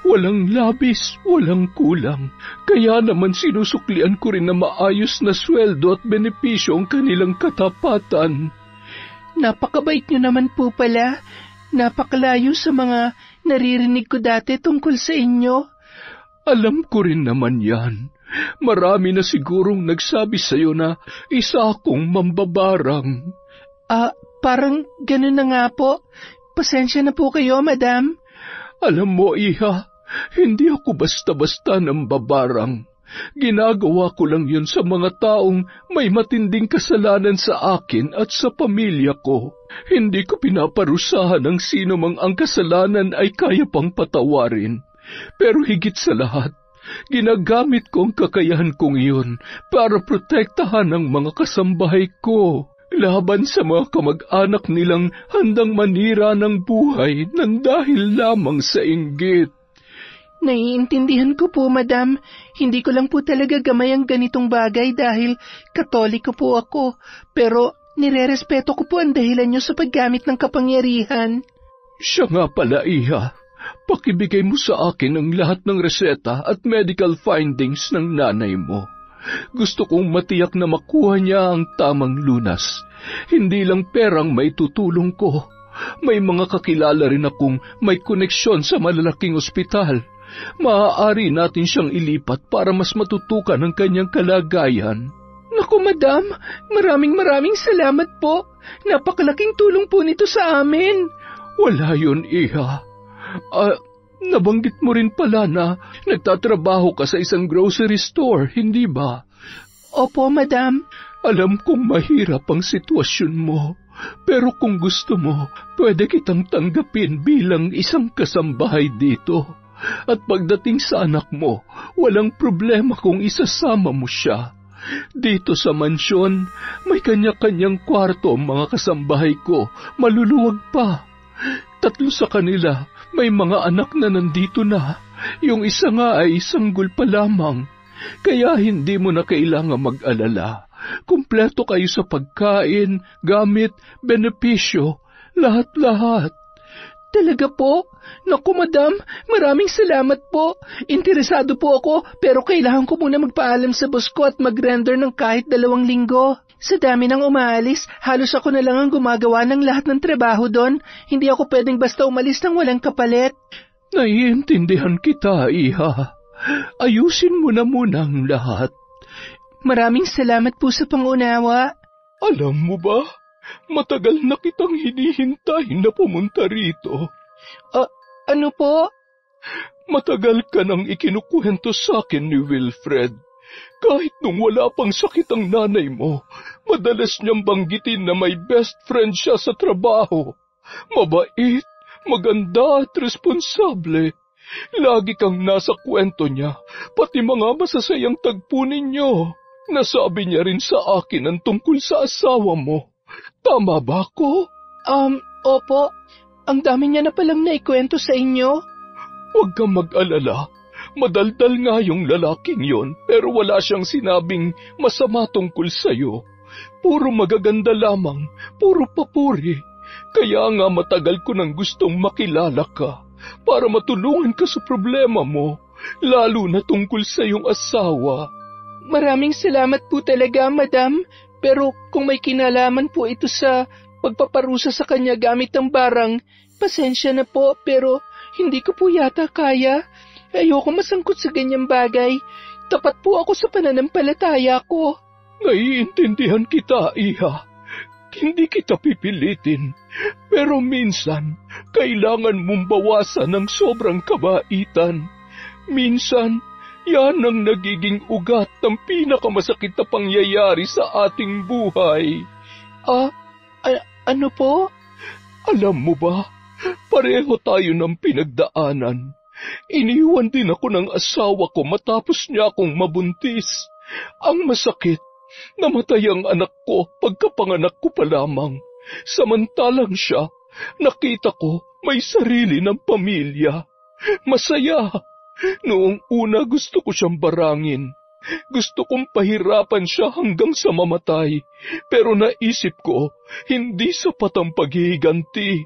Walang labis, walang kulang. Kaya naman sinusuklian ko rin na maayos na sweldo at benepisyo ang kanilang katapatan. Napakabait niyo naman po pala. Napakalayo sa mga naririnig ko dati tungkol sa inyo. Alam ko rin naman yan. Marami na sigurong nagsabi sa'yo na isa akong mambabarang. Parang ganun na nga po. Pasensya na po kayo, madam. Alam mo, Iha, hindi ako basta-basta nambabarang. Ginagawa ko lang yun sa mga taong may matinding kasalanan sa akin at sa pamilya ko. Hindi ko pinaparusahan ang sino mang ang kasalanan ay kaya pang patawarin. Pero higit sa lahat, ginagamit ko ang kakayahan kong iyon para protektahan ang mga kasambahay ko laban sa mga kamag-anak nilang handang manira ng buhay nang dahil lamang sa inggit. Naiintindihan ko po, madam. Hindi ko lang po talaga gamay ang ganitong bagay dahil Katoliko po ako. Pero nirerespeto ko po ang dahilan niyo sa paggamit ng kapangyarihan. Siya nga pala, Iha. Pakibigay mo sa akin ang lahat ng reseta at medical findings ng nanay mo. Gusto kong matiyak na makuha niya ang tamang lunas. Hindi lang perang may tutulong ko. May mga kakilala rin akong may koneksyon sa malalaking ospital. Maaari natin siyang ilipat para mas matutukan ang kanyang kalagayan. Naku, madam, maraming salamat po. Napakalaking tulong po nito sa amin. Wala yun, Iha. Nabanggit mo rin pala na nagtatrabaho ka sa isang grocery store, hindi ba? Opo, madam. Alam kong mahirap ang sitwasyon mo, pero kung gusto mo, pwede kitang tanggapin bilang isang kasambahay dito. At pagdating sa anak mo, walang problema kung isasama mo siya. Dito sa mansyon, may kanya-kanyang kwarto ang mga kasambahay ko, maluluwag pa. 3 sa kanila, may mga anak na nandito na. Yung isa nga ay sanggol pa lamang. Kaya hindi mo na kailangan mag-alala. Kumpleto kayo sa pagkain, gamit, benepisyo, lahat-lahat. Talaga po? Naku, madam, maraming salamat po. Interesado po ako, pero kailangan ko muna magpaalam sa boss ko at mag-render ng kahit 2 linggo. Sa dami ng umaalis, halos ako na lang ang gumagawa ng lahat ng trabaho doon. Hindi ako pwedeng basta umalis nang walang kapalit. Naiintindihan kita, Iha. Ayusin mo na muna ang lahat. Maraming salamat po sa pangunawa. Alam mo ba, matagal na kitang hinihintay na pumunta rito. Ano po? Matagal ka nang ikinukwento sa akin ni Wilfred. Kahit nung wala pang sakit ang nanay mo, madalas niyang banggitin na may best friend siya sa trabaho. Mabait, maganda at responsable. Lagi kang nasa kwento niya, pati mga masasayang tagpo ninyo. Nasabi niya rin sa akin ang tungkol sa asawa mo. Tama ba ako? Opo. Ang dami niya na palang naikwento sa inyo. Huwag kang mag-alala. Madaldal nga yung lalaking yon, pero wala siyang sinabing masama tungkol sa'yo. Puro magaganda lamang, puro papuri. Kaya nga matagal ko nang gustong makilala ka, para matulungan ka sa problema mo, lalo na tungkol sa iyong asawa. Maraming salamat po talaga, madam. Pero kung may kinalaman po ito sa pagpaparusa sa kanya gamit ang barang, pasensya na po, pero hindi ko po yata kaya. Ayoko masangkot sa ganyang bagay. Tapat po ako sa pananampalataya ko. Naiintindihan kita, Iha. Hindi kita pipilitin. Pero minsan, kailangan mong bawasan ng sobrang kabaitan. Minsan, yan ang nagiging ugat ng pinakamasakit na pangyayari sa ating buhay. Ano po? Alam mo ba, pareho tayo ng pinagdaanan. Iniwan din ako ng asawa ko matapos niya akong mabuntis. Ang masakit, namatay ang anak ko pagkapanganak ko pa lamang. Samantalang siya, nakita ko may sarili ng pamilya. Masaya. Noong una gusto ko siyang barangin. Gusto kong pahirapan siya hanggang sa mamatay. Pero naisip ko, hindi sapat ang paghihiganti.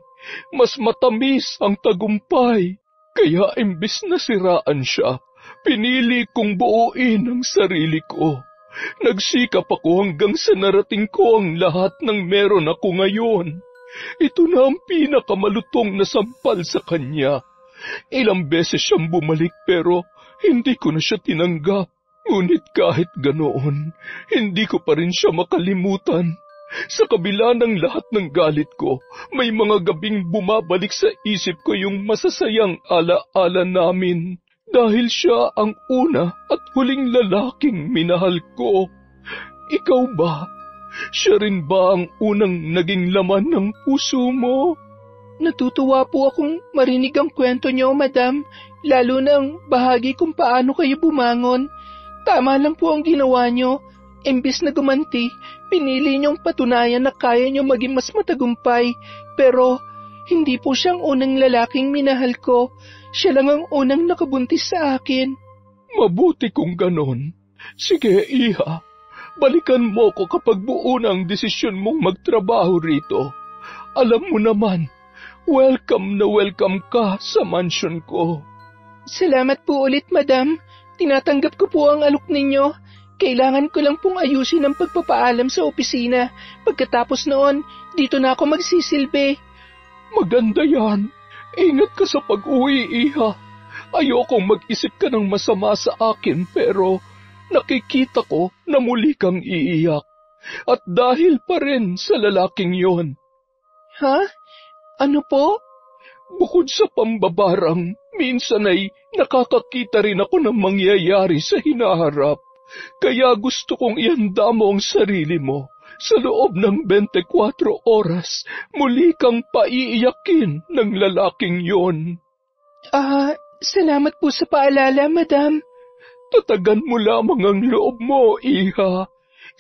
Mas matamis ang tagumpay. Kaya imbes na siraan siya, pinili kong buuin ang sarili ko. Nagsikap ako hanggang sa narating ko ang lahat ng meron ako ngayon. Ito na ang pinakamalutong na sampal sa kanya. Ilang beses siyang bumalik pero hindi ko na siya tinanggap. Ngunit kahit ganoon, hindi ko pa rin siya makalimutan. Sa kabila ng lahat ng galit ko, may mga gabing bumabalik sa isip ko yung masasayang ala-ala namin. Dahil siya ang una at huling lalaking minahal ko. Ikaw ba? Siya rin ba ang unang naging laman ng puso mo? Natutuwa po akong marinig ang kwento niyo, madam, lalo na ang bahagi kung paano kayo bumangon. Tama lang po ang ginawa niyo. Imbis na gumanti, pinili niyong patunayan na kaya niyo maging mas matagumpay. Pero hindi po siyang unang lalaking minahal ko. Siya lang ang unang nakabuntis sa akin. Mabuti kung ganon. Sige, Iha. Balikan mo ko kapag buo na ang desisyon mong magtrabaho rito. Alam mo naman, welcome na welcome ka sa mansion ko. Salamat po ulit, madam. Tinatanggap ko po ang alok ninyo. Kailangan ko lang pong ayusin ang pagpapaalam sa opisina. Pagkatapos noon, dito na ako magsisilbi. Maganda yan. Ingat ka sa pag-uwi, Iha. Ayokong mag-isip ka ng masama sa akin pero nakikita ko na muli kang iiyak. At dahil pa rin sa lalaking yon. Ha? Ano po? Bukod sa pambabarang, minsan ay nakakakita rin ako ng mangyayari sa hinaharap. Kaya gusto kong ihanda mo ang sarili mo. Sa loob ng 24 oras, muli kang paiiyakin ng lalaking yon. Salamat po sa paalala, madam. Tatagan mo lamang ang loob mo, Iha.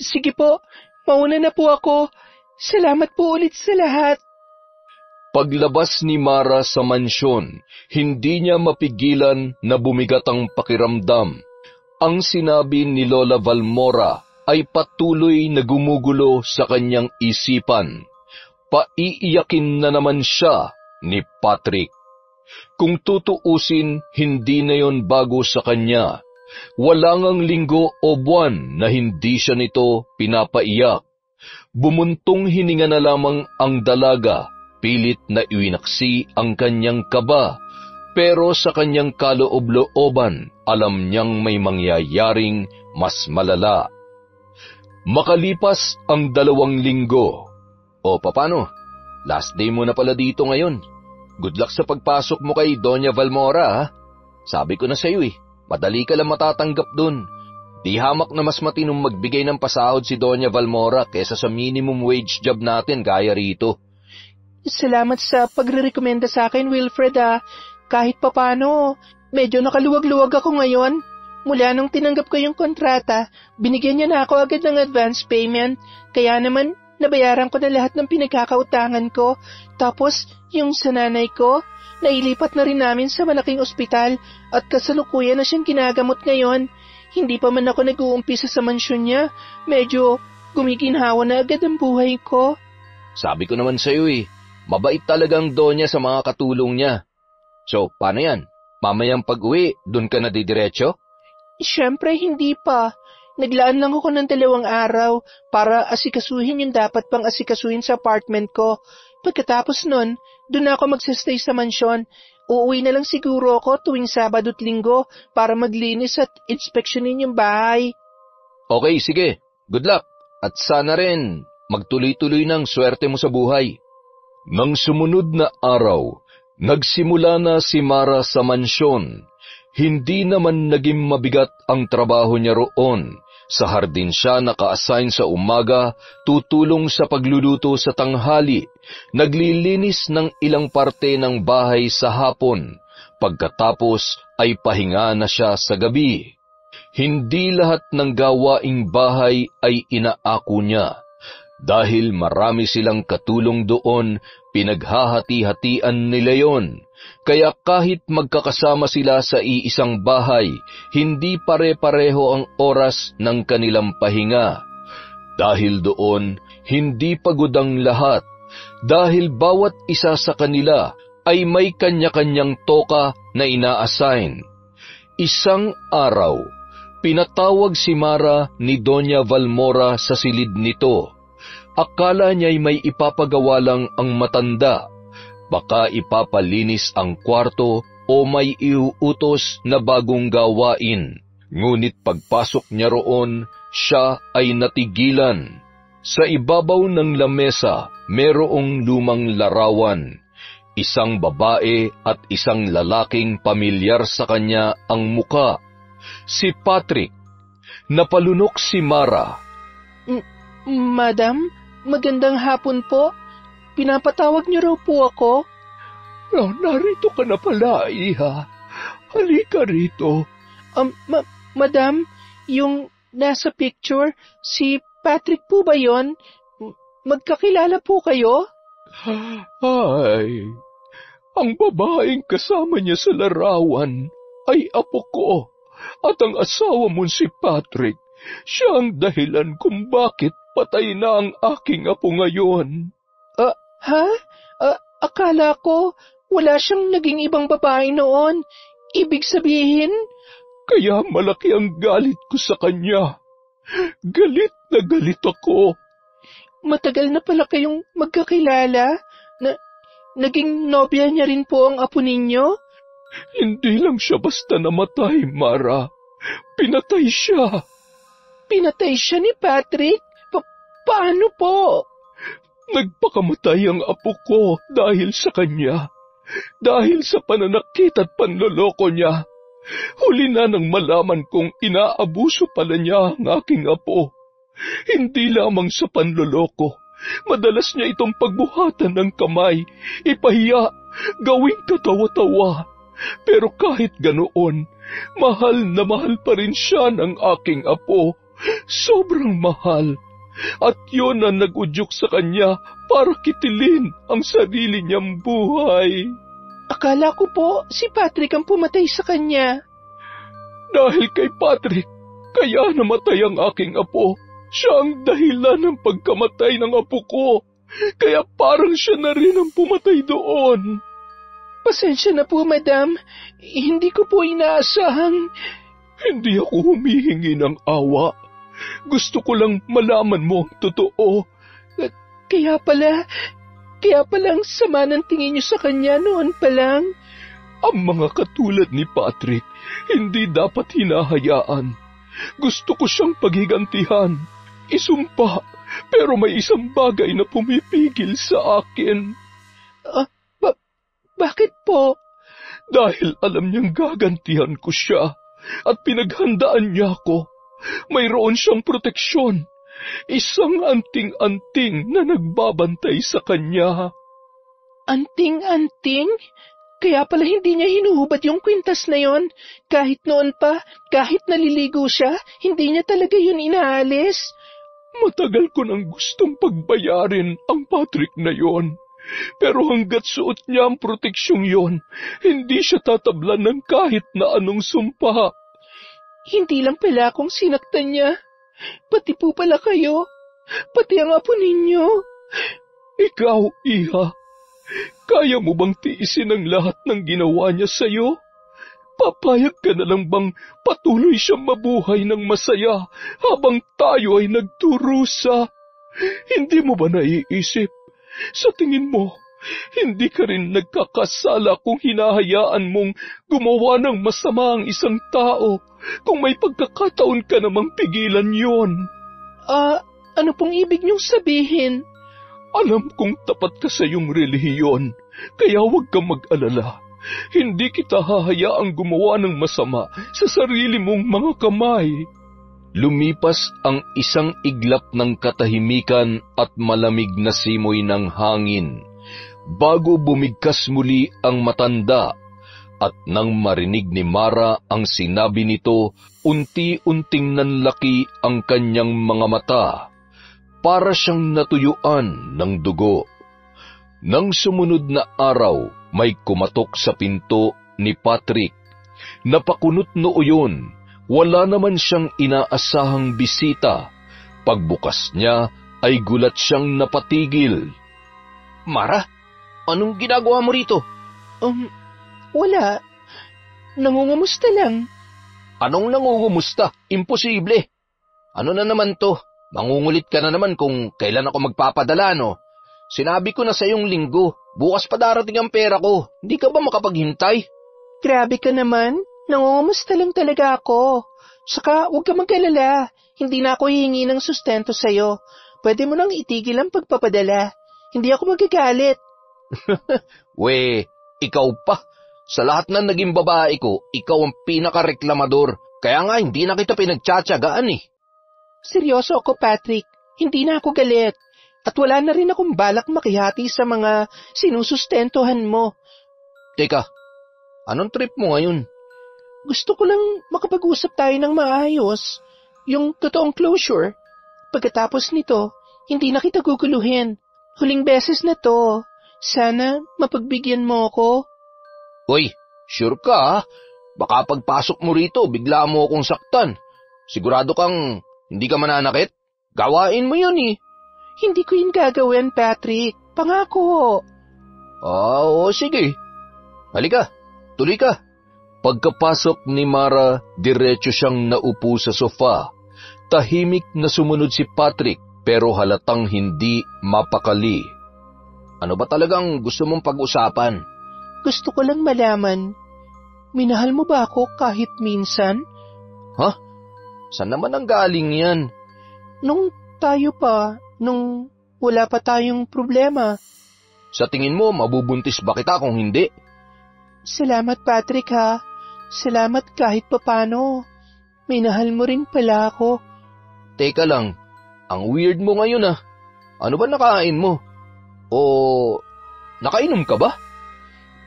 Sige po, mauna na po ako. Salamat po ulit sa lahat. Paglabas ni Mara sa mansyon, hindi niya mapigilan na bumigat ang pakiramdam. Ang sinabi ni Lola Valmora ay patuloy na gumugulo sa kanyang isipan. Paiiyakin na naman siya ni Patrick. Kung tutuusin, hindi na yon bago sa kanya. Wala ngang linggo o buwan na hindi siya nito pinapaiyak. Bumuntong hininga na lamang ang dalaga, pilit na iwinaksi ang kanyang kaba. Pero sa kanyang kaloob-looban, alam niyang may mangyayaring mas malala. Makalipas ang 2 linggo. O papano? Last day mo na pala dito ngayon. Good luck sa pagpasok mo kay Doña Valmora, ha? Sabi ko na sa'yo madali ka lang matatanggap dun. Di hamak na mas matinong magbigay ng pasahod si Doña Valmora kesa sa minimum wage job natin gaya rito. Salamat sa pagre-rekomenda sa akin, Wilfred, Kahit papano, medyo nakaluwag-luwag ako ngayon. Mula nung tinanggap ko yung kontrata, binigyan niya na ako agad ng advance payment. Kaya naman, nabayaran ko na lahat ng pinagkakautangan ko. Tapos, yung sa nanay ko, nailipat na rin namin sa malaking ospital at kasalukuyan na siyang ginagamot ngayon. Hindi pa man ako nag-uumpisa sa mansyon niya. Medyo gumiginhawa na agad ang buhay ko. Sabi ko naman sa'yo mabait talagang Donya sa mga katulong niya. So, paano yan? Mamayang pag-uwi, dun ka na didiretso? Siyempre, hindi pa. Naglaan lang ako ng 2 araw para asikasuhin yung dapat pang asikasuhin sa apartment ko. Pagkatapos nun, dun ako magsastay sa mansyon. Uuwi na lang siguro ako tuwing Sabado at Linggo para maglinis at inspeksyonin yung bahay. Okay, sige. Good luck. At sana rin magtuloy-tuloy ng swerte mo sa buhay. Nang sumunod na araw, nagsimula na si Mara sa mansyon. Hindi naman naging mabigat ang trabaho niya roon. Sa hardin siya naka-assign sa umaga, tutulong sa pagluluto sa tanghali, naglilinis ng ilang parte ng bahay sa hapon. Pagkatapos ay pahinga na siya sa gabi. Hindi lahat ng gawaing bahay ay inaako niya. Dahil marami silang katulong doon, pinaghahati-hatian nila yon. Kaya kahit magkakasama sila sa iisang bahay, hindi pare-pareho ang oras ng kanilang pahinga. Dahil doon, hindi pagod ang lahat. Dahil bawat isa sa kanila ay may kanya-kanyang toka na ina-assign. Isang araw, pinatawag si Mara ni Doña Valmora sa silid nito. Akala niya'y may ipapagawa lang ang matanda. Baka ipapalinis ang kwarto o may iuutos na bagong gawain. Ngunit pagpasok niya roon, siya ay natigilan. Sa ibabaw ng lamesa, merong lumang larawan. Isang babae at isang lalaking pamilyar sa kanya ang muka. Si Patrick. Napalunok si Mara. Madam, magandang hapon po. Pinapatawag niyo raw po ako. Narito ka na pala, Iha. Halika rito. Madam, yung nasa picture, si Patrick po ba yon? Magkakilala po kayo? Ay, ang babaeng kasama niya sa larawan ay apo ko, at ang asawa mo si Patrick, siya ang dahilan kung bakit patay na ang aking apo ngayon. Akala ko wala siyang naging ibang babae noon. Ibig sabihin? Kaya malaki ang galit ko sa kanya. Galit na galit ako. Matagal na pala kayong magkakilala? Naging nobya niya rin po ang apo ninyo? Hindi lang siya basta namatay, Mara. Pinatay siya. Pinatay siya ni Patrick? Paano po? Nagpakamatay ang apo ko dahil sa kanya. Dahil sa pananakit at panloloko niya. Huli na nang malaman kong inaabuso pala niya ang aking apo. Hindi lamang sa panloloko. Madalas niya itong pagbuhatan ng kamay, ipahiya, gawing katawa-tawa. Pero kahit ganoon, mahal na mahal pa rin siya ng aking apo. Sobrang mahal. At yun ang nag-udyok sa kanya para kitilin ang sarili niyang buhay. Akala ko po si Patrick ang pumatay sa kanya. Dahil kay Patrick, kaya namatay ang aking apo. Siya ang dahilan ng pagkamatay ng apo ko. Kaya parang siya na rin ang pumatay doon. Pasensya na po, madam. Hindi ko po inaasahan. Hindi ako humihingi ng awa. Gusto ko lang malaman mo ang totoo. Kaya pala ang sama ng tingin niyo sa kanya noon pa lang. Ang mga katulad ni Patrick, hindi dapat hinahayaan. Gusto ko siyang paghigantihan, isumpa, pero may isang bagay na pumipigil sa akin. Bakit po? Dahil alam niyang gagantihan ko siya at pinaghandaan niya ako. Mayroon siyang proteksyon. Isang anting-anting na nagbabantay sa kanya. Anting-anting? Kaya pala hindi niya hinuhubad yung kwintas na yon. Kahit noon pa, kahit naliligo siya, hindi niya talaga yun inaalis. Matagal ko nang gustong pagbayarin ang Patrick na yon. Pero hanggat suot niya ang proteksyong yon, hindi siya tatablan ng kahit na anong sumpa. Hindi lang pala akong sinaktan niya. Pati po pala kayo. Pati ang apo ninyo. Ikaw, Iha, kaya mo bang tiisin ang lahat ng ginawa niya sa'yo? Papayag ka na lang bang patuloy siyang mabuhay ng masaya habang tayo ay nagturusa? Hindi mo ba naiisip? Sa tingin mo, hindi ka rin nagkakasala kung hinahayaan mong gumawa ng masama ang isang tao kung may pagkakataon ka namang pigilan yon. Ano pong ibig niyong sabihin? Alam kong tapat ka sa iyong relihiyon, kaya huwag kang mag-alala. Hindi kita hahayaang gumawa ng masama sa sarili mong mga kamay. Lumipas ang isang iglap ng katahimikan at malamig na simoy ng hangin. Bago bumigkas muli ang matanda, At nang marinig ni Mara ang sinabi nito, unti-unting nanlaki ang kanyang mga mata, para siyang natuyuan ng dugo. Nang sumunod na araw, may kumatok sa pinto ni Patrick. Napakunot noo yun, wala naman siyang inaasahang bisita. Pagbukas niya, ay gulat siyang napatigil. Mara, anong ginagawa mo rito? Wala. Nangungumusta lang. Anong nangungumusta? Imposible. Ano na naman to? Mangungulit ka na naman kung kailan ako magpapadala, no? Sinabi ko na sa iyong linggo, bukas pa darating ang pera ko. Hindi ka ba makapaghintay? Grabe ka naman. Nangungumusta lang talaga ako. Saka huwag ka mag-alala. Hindi na ako hihingi ng sustento sa'yo. Pwede mo nang itigil ang pagpapadala. Hindi ako magagalit. We, ikaw pa. Sa lahat ng naging babae ko, ikaw ang pinakareklamador. Kaya nga hindi na kita pinagtsatsagaan eh. Seryoso ako, Patrick. Hindi na ako galit. At wala na rin akong balak makihati sa mga sinusustentohan mo. Teka, anong trip mo ngayon? Gusto ko lang makapag-usap tayo ng maayos. Yung totoong closure. Pagkatapos nito, hindi na kita guguluhin. Huling beses na to. Sana mapagbigyan mo ako. Hoy, sure ka ha? Baka pagpasok mo rito, bigla mo akong saktan. Sigurado kang hindi ka mananakit? Gawain mo yun eh. Hindi ko yun gagawin, Patrick. Pangako. Oo, sige. Halika, tuloy ka. Pagkapasok ni Mara, diretso siyang naupo sa sofa. Tahimik na sumunod si Patrick, pero halatang hindi mapakali. Ano ba talagang gusto mong pag-usapan? Gusto ko lang malaman, minahal mo ba ako kahit minsan? Ha? Saan naman ang galing yan? Nung tayo pa, nung wala pa tayong problema. Sa tingin mo, mabubuntis ba kita kung hindi? Salamat, Patrick, ha. Salamat kahit papano. Minahal mo rin pala ako. Teka lang, ang weird mo ngayon ah. Ano ba nakain mo? O nakainom ka ba?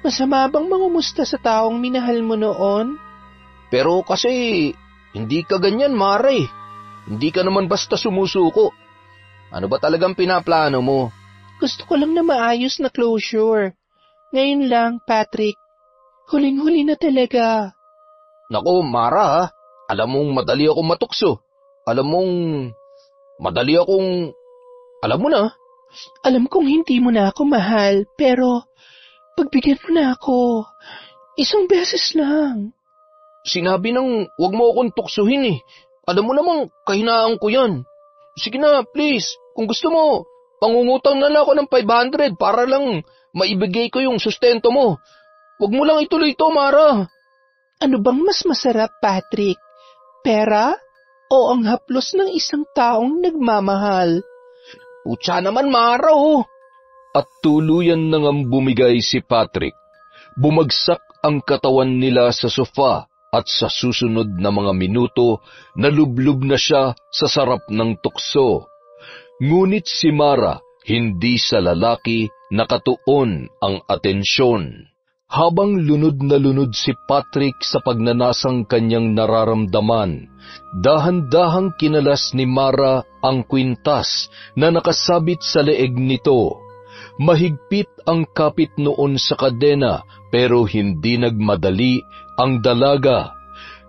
Masama bang mangumusta sa taong minahal mo noon? Pero kasi hindi ka ganyan, Mara eh. Hindi ka naman basta sumusuko. Ano ba talagang pinaplano mo? Gusto ko lang na maayos na closure. Ngayon lang, Patrick. Huling-huli na talaga. Naku, Mara ha. Alam mong madali akong matukso. Alam mo na. Alam kong hindi mo na ako mahal, pero pagbigyan mo na ako. Isang beses lang. Sinabi nang wag mo akong tuksuhin eh. Alam mo namang kahinaan ko yan. Sige na, please. Kung gusto mo, pangungutang na lang ako ng 500 para lang maibigay ko yung sustento mo. Wag mo lang ituloy ito, Mara. Ano bang mas masarap, Patrick? Pera o ang haplos ng isang taong nagmamahal? Putya naman, Mara, oh. At tuluyan na ngang bumigay si Patrick. Bumagsak ang katawan nila sa sofa at sa susunod na mga minuto, nalublob na siya sa sarap ng tukso. Ngunit si Mara, hindi sa lalaki nakatuon ang atensyon. Habang lunod na lunod si Patrick sa pagnanasang kanyang nararamdaman, dahan-dahang kinalas ni Mara ang kwintas na nakasabit sa leeg nito. Mahigpit ang kapit noon sa kadena pero hindi nagmadali ang dalaga.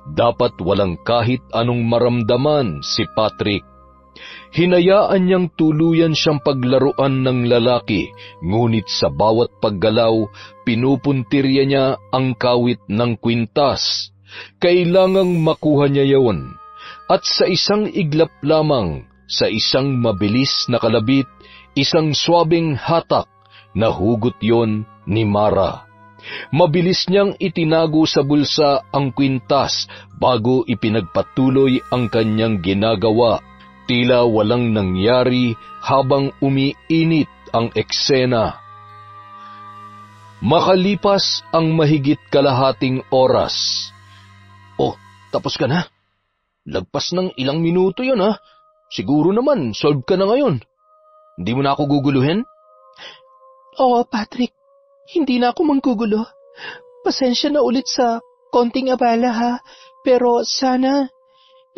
Dapat walang kahit anong maramdaman si Patrick. Hinayaan niyang tuluyan siyang paglaruan ng lalaki, ngunit sa bawat paggalaw, pinupuntirya niya ang kawit ng kwintas. Kailangang makuha niya yon. At sa isang iglap lamang, sa isang mabilis na kalabit, isang swabing hatak, nahugot yon ni Mara. Mabilis niyang itinago sa bulsa ang kwintas bago ipinagpatuloy ang kanyang ginagawa. Tila walang nangyari habang umiinit ang eksena. Makalipas ang mahigit kalahating oras. Oh, tapos ka na? Lagpas ng ilang minuto yun ha. Siguro naman, solve ka na ngayon. Hindi mo na ako guguluhin? Oo, Patrick. Hindi na ako manggugulo. pasensya na ulit sa konting abala ha, pero sana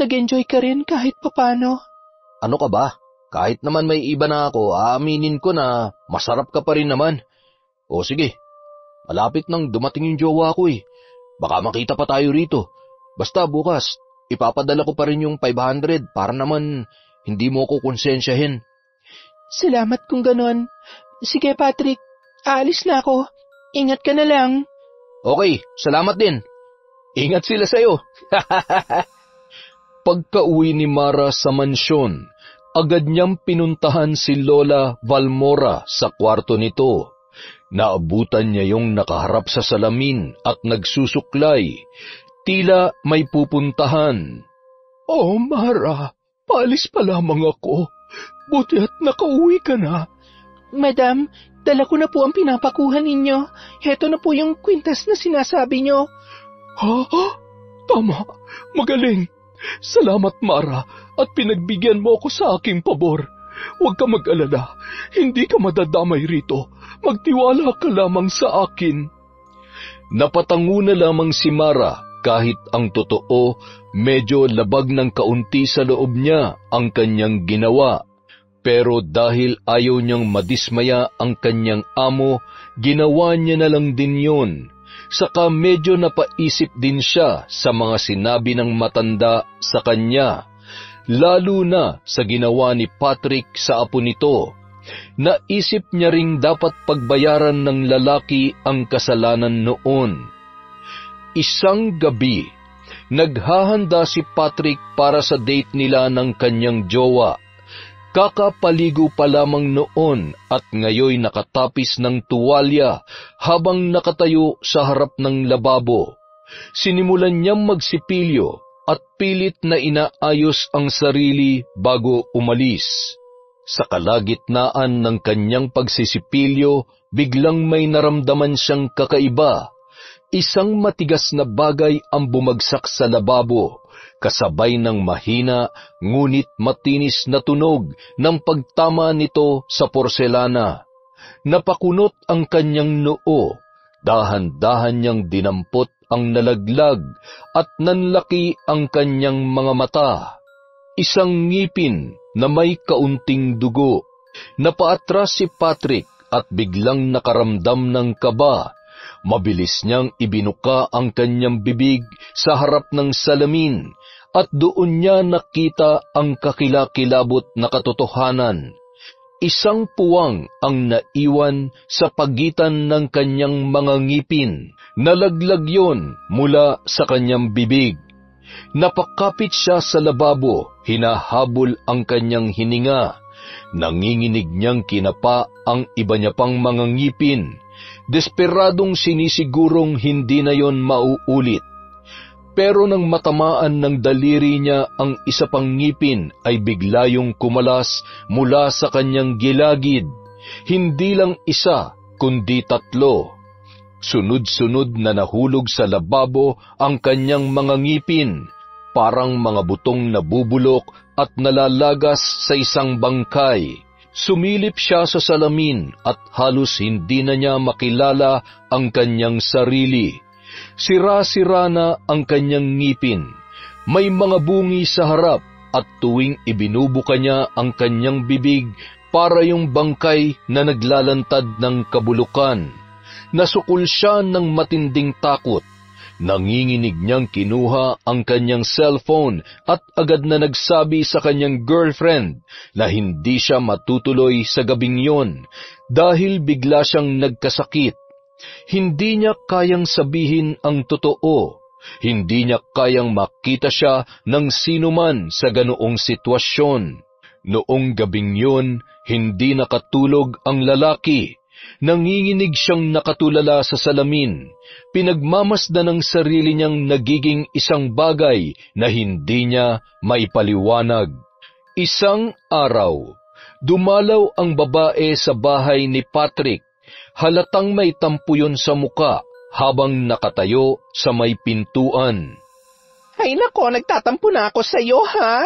nag-enjoy ka rin kahit papano. Ano ka ba? Kahit naman may iba na ako, aaminin ko na masarap ka pa rin naman. O sige, malapit nang dumating yung jowa ko eh. Baka makita pa tayo rito. Basta bukas, ipapadala ko pa rin yung 500 para naman hindi mo ko konsensyahin. Salamat kung ganon. Sige Patrick, aalis na ako. Ingat ka na lang. Okay, salamat din. Ingat sila sa'yo. Pagka-uwi ni Mara sa mansyon, agad niyang pinuntahan si Lola Valmora sa kwarto nito. Naabutan niya yung nakaharap sa salamin at nagsusuklay. Tila may pupuntahan. Oh, Mara, paalis pa lamang ako. Buti at nakauwi ka na. Madam, dala ko na po ang pinapakuha ninyo. Heto na po yung kwintas na sinasabi nyo. Ha? Tama, magaling. Salamat, Mara, at pinagbigyan mo ako sa aking pabor. Huwag ka mag-alala, hindi ka madadamay rito. Magtiwala ka lamang sa akin. Napatango na lamang si Mara kahit ang totoo, medyo labag ng kaunti sa loob niya ang kanyang ginawa. Pero dahil ayaw niyang madismaya ang kanyang amo, ginawa niya na lang din yun. Saka medyo napaisip din siya sa mga sinabi ng matanda sa kanya, lalo na sa ginawa ni Patrick sa apo nito. Naisip niya ring dapat pagbayaran ng lalaki ang kasalanan noon. Isang gabi, naghahanda si Patrick para sa date nila ng kanyang jowa. Kakapaligo pa lamang noon at ngayoy nakatapis ng tuwalya habang nakatayo sa harap ng lababo. Sinimulan niyang magsipilyo at pilit na inaayos ang sarili bago umalis. Sa kalagitnaan ng kanyang pagsisipilyo, biglang may naramdaman siyang kakaiba. Isang matigas na bagay ang bumagsak sa lababo, kasabay ng mahina ngunit matinis na tunog ng pagtama nito sa porselana. Napakunot ang kanyang noo, dahan-dahan niyang dinampot ang nalaglag at nanlaki ang kanyang mga mata. Isang ngipin na may kaunting dugo. Napaatras si Patrick at biglang nakaramdam ng kaba. Mabilis niyang ibinuka ang kanyang bibig sa harap ng salamin at doon niya nakita ang kakilakilabot na katotohanan. Isang puwang ang naiwan sa pagitan ng kanyang mga ngipin. Nalaglag yon mula sa kanyang bibig. Napakapit siya sa lababo, hinahabol ang kanyang hininga. Nanginginig niyang kinapa ang iba niya pang mga ngipin. Desperadong sinisigurong hindi na yon mauulit. Pero nang matamaan ng daliri niya ang isa pang ngipin ay bigla yung kumalas mula sa kanyang gilagid. Hindi lang isa, kundi 3. Sunod-sunod na nahulog sa lababo ang kanyang mga ngipin, parang mga butong nabubulok at nalalagas sa isang bangkay. Sumilip siya sa salamin at halos hindi na niya makilala ang kanyang sarili. Sira-sira na ang kanyang ngipin. May mga bungi sa harap at tuwing ibinubuka niya ang kanyang bibig para yung bangkay na naglalantad ng kabulukan. Nasukol siya ng matinding takot. Nanginginig niyang kinuha ang kanyang cellphone at agad na nagsabi sa kanyang girlfriend na hindi siya matutuloy sa gabing yon dahil bigla siyang nagkasakit. Hindi niya kayang sabihin ang totoo. Hindi niya kayang makita siya ng sinuman sa ganoong sitwasyon. Noong gabing yon, hindi nakatulog ang lalaki. Nanginginig siyang nakatulala sa salamin. Pinagmamasdan ng sarili niyang nagiging isang bagay na hindi niya maipaliwanag. Isang araw, dumalaw ang babae sa bahay ni Patrick. Halatang may tampuyon sa muka habang nakatayo sa may pintuan. Ay nako, nagtatampo na ako sa iyo, ha?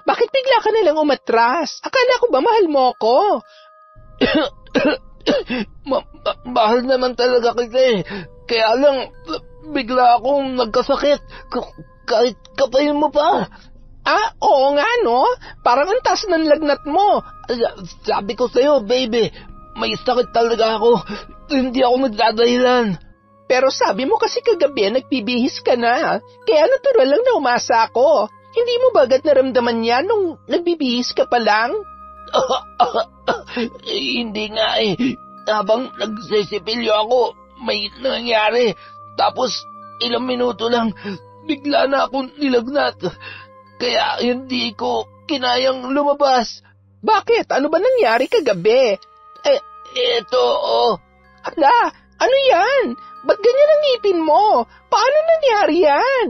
Bakit bigla ka nalang umatras? Akala ko ba mahal mo ako? Mahal naman talaga kita eh. Kaya lang, bigla akong nagkasakit. Kahit kapayin mo pa. Oo nga, no? Parang ang taas ng lagnat mo. Sabi ko sa'yo, baby, may sakit talaga ako. Hindi ako nagdadahilan. Pero sabi mo kasi kagabi nagpibihis ka na. Kaya natural lang na umasa ako. Hindi mo ba agad naramdaman yan nung nagbibihis ka pa lang? Hindi nga eh. Habang nagsisipilyo ako, may nangyari. Tapos, ilang minuto lang, bigla na akong nilagnat. Kaya hindi ko kinayang lumabas. Bakit? Ano ba nangyari kagabi? Eto, Hala, ano yan? Ba't ganyan ang ngipin mo? Paano nangyari yan?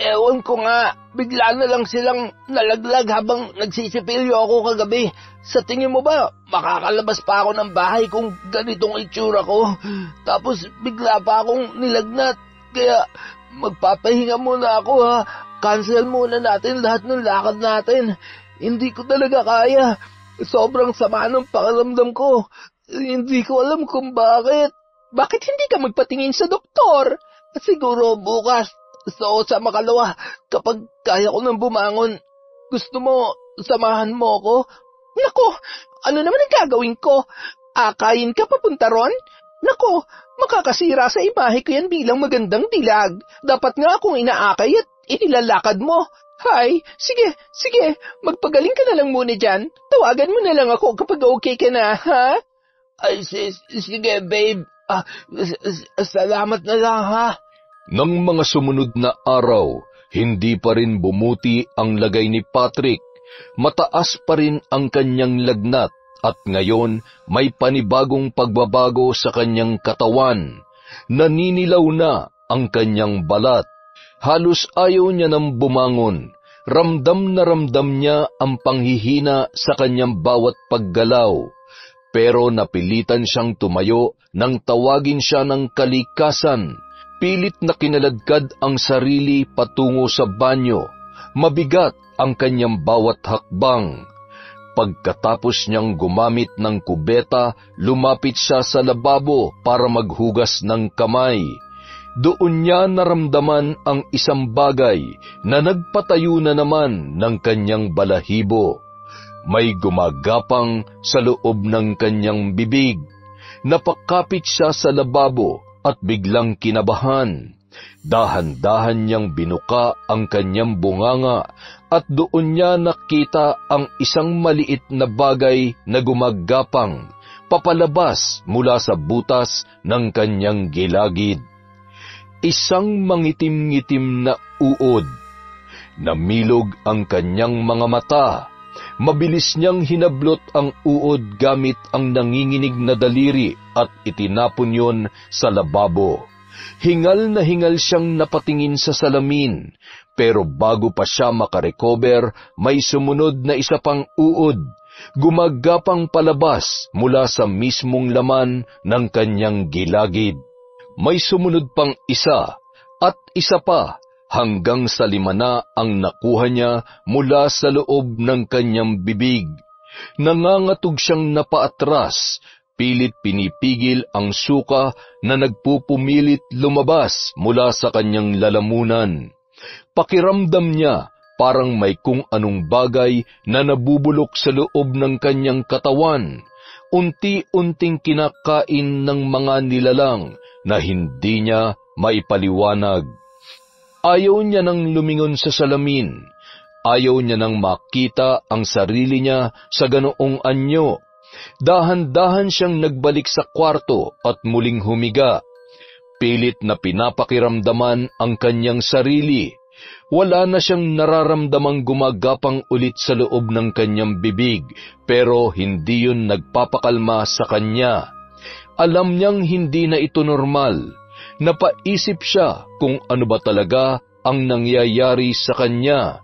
Ewan ko nga, bigla na lang silang nalaglag habang nagsisipilyo ako kagabi. Sa tingin mo ba, makakalabas pa ako ng bahay kung ganitong itsura ko? Tapos bigla pa akong nilagnat. Kaya magpapahinga muna ako ha. Cancel muna natin lahat ng lakad natin. Hindi ko talaga kaya. Sobrang sama ng pakiramdam ko. Hindi ko alam kung bakit. Bakit hindi ka magpatingin sa doktor? Siguro bukas. So, sa makalawa, kapag kaya ko nang bumangon, gusto mo, samahan mo ko? Nako, ano naman ang gagawin ko? Akayin ka papunta ron? Nako, makakasira sa imahe ko yan bilang magandang dilag. Dapat nga akong inaakay at inilalakad mo. Hay, sige, magpagaling ka na lang muna dyan. Tawagan mo na lang ako kapag okay ka na, ha? Ay, sige, babe. Salamat na lang, ha? Nang mga sumunod na araw, hindi pa rin bumuti ang lagay ni Patrick. Mataas pa rin ang kanyang lagnat at ngayon may panibagong pagbabago sa kanyang katawan. Naninilaw na ang kanyang balat. Halos ayaw niya nang bumangon. Ramdam na ramdam niya ang panghihina sa kanyang bawat paggalaw. Pero napilitan siyang tumayo nang tawagin siya ng kalikasan. Pilit na kinaladkad ang sarili patungo sa banyo. Mabigat ang kanyang bawat hakbang. Pagkatapos niyang gumamit ng kubeta, lumapit siya sa lababo para maghugas ng kamay. Doon niya naramdaman ang isang bagay na nagpatayo na naman ng kanyang balahibo. May gumagapang sa loob ng kanyang bibig. Napakapit siya sa lababo at biglang kinabahan. Dahan-dahan niyang binuka ang kanyang bunganga at doon niya nakita ang isang maliit na bagay na gumagapang papalabas mula sa butas ng kanyang gilagid. Isang mangitim-ngitim na uod. Namilog ang kanyang mga mata. Mabilis niyang hinablot ang uod gamit ang nanginginig na daliri at itinapon yon sa lababo. Hingal na hingal siyang napatingin sa salamin, pero bago pa siya makarecover, may sumunod na isa pang uod, gumagapang palabas mula sa mismong laman ng kanyang gilagid. May sumunod pang isa at isa pa, hanggang sa 5 na ang nakuha niya mula sa loob ng kanyang bibig. Nangangatog siyang napaatras, pilit pinipigil ang suka na nagpupumilit lumabas mula sa kanyang lalamunan. Pakiramdam niya parang may kung anong bagay na nabubulok sa loob ng kanyang katawan. Unti-unting kinakain ng mga nilalang na hindi niya maipaliwanag. Ayaw niya nang lumingon sa salamin. Ayaw niya nang makita ang sarili niya sa ganoong anyo. Dahan-dahan siyang nagbalik sa kwarto at muling humiga. Pilit na pinapakiramdaman ang kanyang sarili. Wala na siyang nararamdamang gumagapang ulit sa loob ng kanyang bibig, pero hindi yun nagpapakalma sa kanya. Alam niyang hindi na ito normal. Napaisip siya kung ano ba talaga ang nangyayari sa kanya.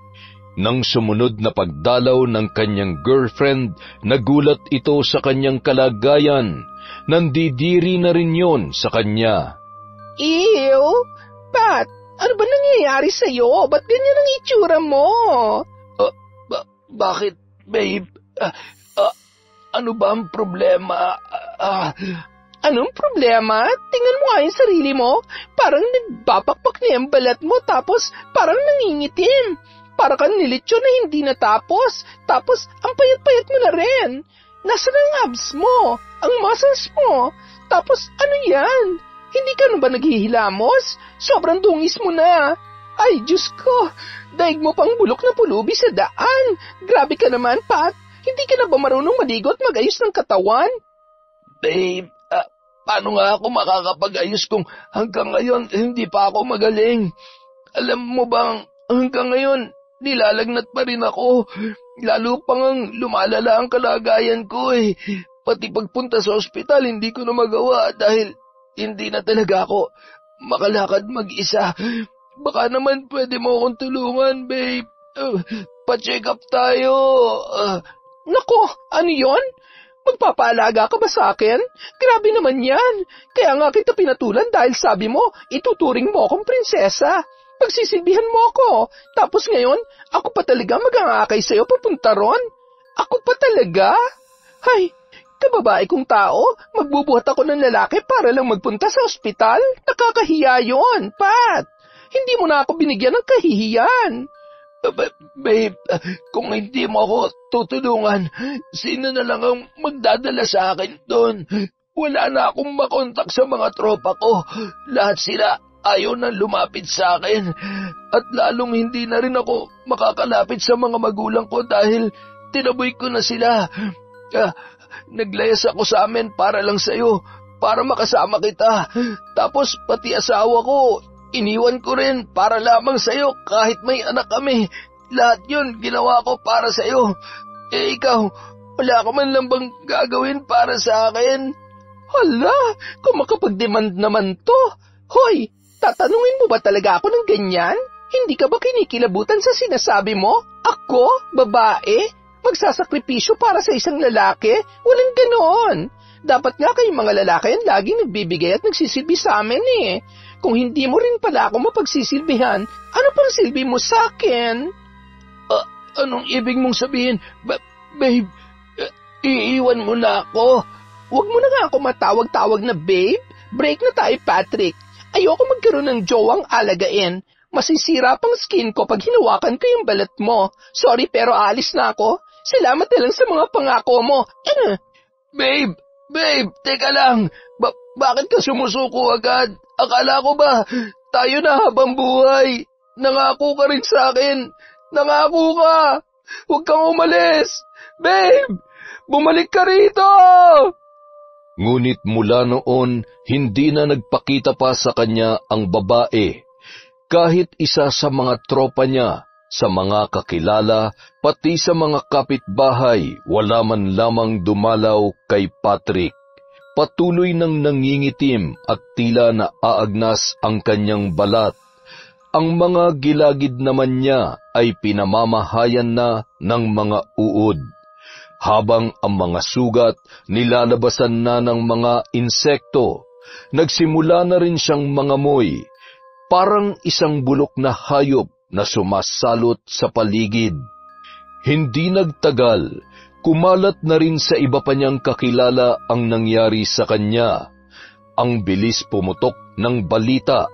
Nang sumunod na pagdalaw ng kanyang girlfriend, nagulat ito sa kanyang kalagayan. Nandidiri na rin yon sa kanya. Ew! Pat, ano ba nangyayari sa'yo? Ba't ganyan ang itsura mo? Bakit, babe? Ano ba ang problema? Anong problema? Tingnan mo nga yung sarili mo. Parang nagbabakbak na yung balat mo tapos parang nangingitim. Para kang nilitsyon na hindi natapos. Tapos ang payat-payat mo na rin. Nasaan ang abs mo? Ang muscles mo? Tapos ano yan? Hindi ka na ba naghihilamos? Sobrang dungis mo na. Ay, Diyos ko. Daig mo pang bulok na pulubi sa daan. Grabe ka naman, Pat. Hindi ka na ba marunong maligo at mag-ayos ng katawan? Babe, paano nga ako makakapag-ayos kung hanggang ngayon hindi pa ako magaling? Alam mo bang hanggang ngayon nilalagnat pa rin ako. Lalo pang lumalala ang kalagayan ko eh. Pati pagpunta sa ospital hindi ko na magawa dahil hindi na talaga ako makalakad mag-isa. Baka naman pwede mo akong tulungan, babe. Pa-check up tayo. Nako, ano yon? Magpapaalaga ka ba sa akin? Grabe naman yan. Kaya nga kita pinatulan dahil sabi mo, ituturing mo akong prinsesa. Pagsisilbihan mo ako. Tapos ngayon, ako pa talaga mag-aangakay sa'yo papunta ron. Ako pa talaga? Hay, kababae kong tao, magbubuhat ako ng lalaki para lang magpunta sa ospital? Nakakahiya yon, Pat. Hindi mo na ako binigyan ng kahihiyan. Babe, kung hindi mo ako tutulungan, sino na lang ang magdadala sa akin doon? Wala na akong makontak sa mga tropa ko. Lahat sila ayaw na lumapit sa akin. At lalong hindi na rin ako makakalapit sa mga magulang ko dahil tinaboy ko na sila. Naglayas ako sa amin para lang sa'yo, para makasama kita. Tapos pati asawa ko, iniwan ko rin para lamang sa'yo kahit may anak kami. Lahat yun ginawa ko para sa'yo. Eh ikaw, wala ka man lang bang gagawin para sa akin? Hala, kung makapag-demand naman to. Hoy, tatanungin mo ba talaga ako ng ganyan? Hindi ka ba kinikilabutan sa sinasabi mo? Ako, babae, magsasakripisyo para sa isang lalaki? Walang ganoon. Dapat nga kayong mga lalaki ang laging nagbibigay at nagsisilbi sa amin eh. Kung hindi mo rin pala ako mapagsisilbihan, ano pang silbi mo sa akin? Anong ibig mong sabihin? Babe, iiwan mo na ako. Huwag mo na nga ako matawag-tawag na babe. Break na tayo, Patrick. Ayoko magkaroon ng jowang alagain. Masisira pang skin ko pag hinawakan ko yung balat mo. Sorry pero aalis na ako. Salamat na lang sa mga pangako mo. Babe, teka lang. Bakit ka sumusuko agad? Akala ko ba tayo na habang buhay? Nangako ka rin sa akin. Nangako ka. Huwag kang umalis. Babe, bumalik ka rito. Ngunit mula noon, hindi na nagpakita pa sa kanya ang babae. Kahit isa sa mga tropa niya, sa mga kakilala, pati sa mga kapitbahay, wala man lamang dumalaw kay Patrick. Patuloy nang nangingitim at tila naaagnas ang kanyang balat. Ang mga gilagid naman niya ay pinamamahayan na ng mga uod. Habang ang mga sugat nilalabasan na ng mga insekto, nagsimula na rin siyang mangamoy, parang isang bulok na hayop na sumasalot sa paligid. Hindi nagtagal, kumalat na rin sa iba pa niyang kakilala ang nangyari sa kanya. Ang bilis pumutok ng balita.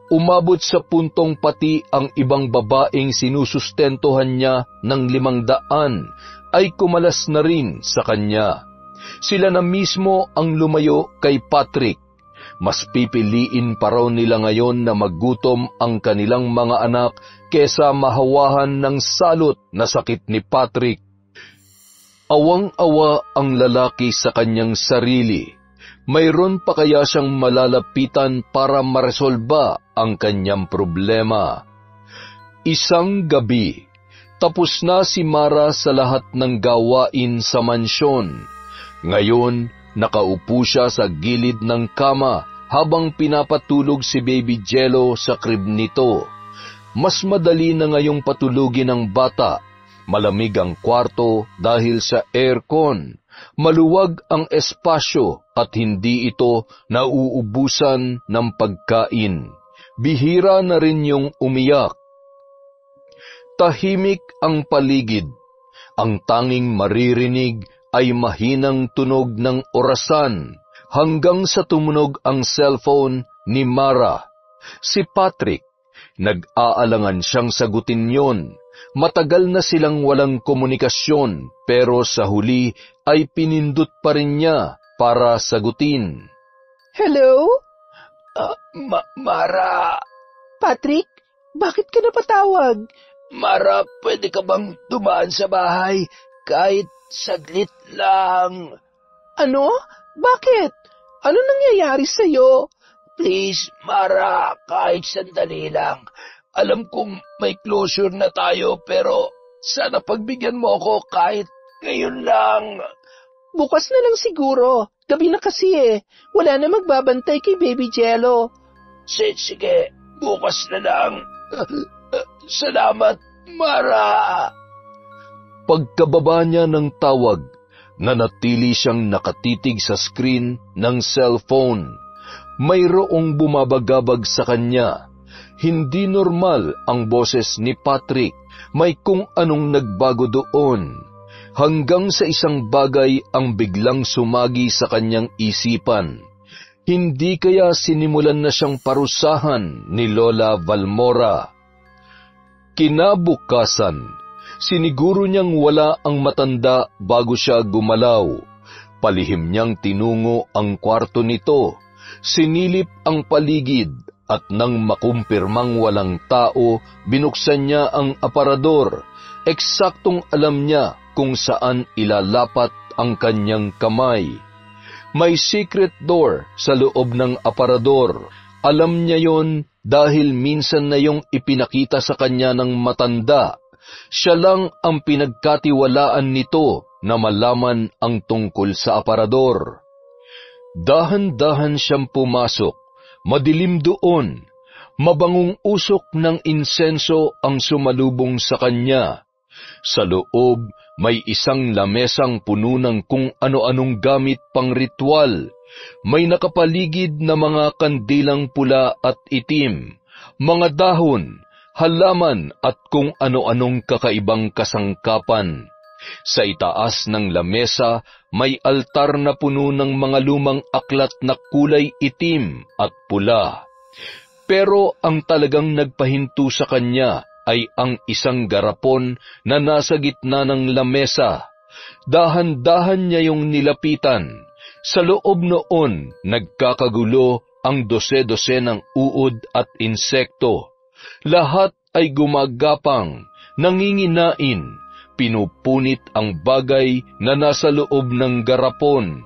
Umabot sa puntong pati ang ibang babaeng sinusustentuhan niya ng 500 ay kumalas na rin sa kanya. Sila na mismo ang lumayo kay Patrick. Mas pipiliin pa raw nila ngayon na maggutom ang kanilang mga anak kesa mahawahan ng salot na sakit ni Patrick. Awang-awa ang lalaki sa kanyang sarili. Mayroon pa kaya siyang malalapitan para maresolba ang kanyang problema? Isang gabi, tapos na si Mara sa lahat ng gawain sa mansyon. Ngayon, nakaupo siya sa gilid ng kama habang pinapatulog si Baby Jello sa crib nito. Mas madali na ngayong patulugin ang bata. Malamig ang kwarto dahil sa aircon. Maluwag ang espasyo at hindi ito nauubusan ng pagkain. Bihira na rin yung umiyak. Tahimik ang paligid. Ang tanging maririnig ay mahinang tunog ng orasan. hanggang sa tumunog ang cellphone ni Mara. Si Patrick, nag-aalangan siyang sagutin yon. Matagal na silang walang komunikasyon, pero sa huli ay pinindot pa rin niya para sagutin. Hello? Mara, Patrick, bakit ka napatawag? Mara, pwede ka bang dumaan sa bahay kahit saglit lang? Ano? Bakit? Ano nangyayari sa'yo? Please, Mara, kahit sandali lang. Alam kong may closure na tayo, pero sana pagbigyan mo ako kahit ngayon lang. Bukas na lang siguro. Gabi na kasi eh. Wala na magbabantay kay Baby Jello. Sige, bukas na lang. Salamat, Mara. Pagkababa niya ng tawag, nanatili siyang nakatitig sa screen ng cellphone. Mayroong bumabagabag sa kanya. Hindi normal ang boses ni Patrick. May kung anong nagbago doon. Hanggang sa isang bagay ang biglang sumagi sa kanyang isipan. Hindi kaya sinimulan na siyang parusahan ni Lola Valmora? Kinabukasan, siniguro niyang wala ang matanda bago siya gumalaw. Palihim niyang tinungo ang kwarto nito. Sinilip ang paligid at nang makumpirmang walang tao, binuksan niya ang aparador. Eksaktong alam niya kung saan ilalapat ang kanyang kamay. May secret door sa loob ng aparador. Alam niya yon dahil minsan na yung ipinakita sa kanya ng matanda. Siya lang ang pinagkatiwalaan nito na malaman ang tungkol sa aparador. Dahan-dahan siyang pumasok. Madilim doon. Mabangong usok ng insenso ang sumalubong sa kanya. Sa loob, may isang lamesang puno ng kung ano-anong gamit pang ritual. May nakapaligid na mga kandilang pula at itim, mga dahon, halaman at kung ano-anong kakaibang kasangkapan. Sa itaas ng lamesa, may altar na puno ng mga lumang aklat na kulay itim at pula. Pero ang talagang nagpahinto sa kanya ay ang isang garapon na nasa gitna ng lamesa. Dahan-dahan niya yung nilapitan. Sa loob noon, nagkakagulo ang dose-dose ng uod at insekto. Lahat ay gumagapang, nanginginain, pinupunit ang bagay na nasa loob ng garapon.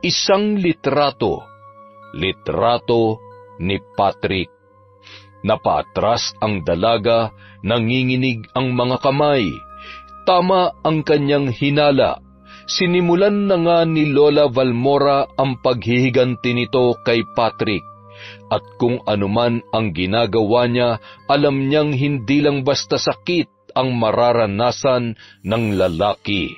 Isang litrato ni Patrick. Napaatras ang dalaga, nanginginig ang mga kamay. Tama ang kanyang hinala. Sinimulan na nga ni Lola Valmora ang paghihiganti nito kay Patrick. At kung anuman ang ginagawa niya, alam niyang hindi lang basta sakit ang mararanasan ng lalaki.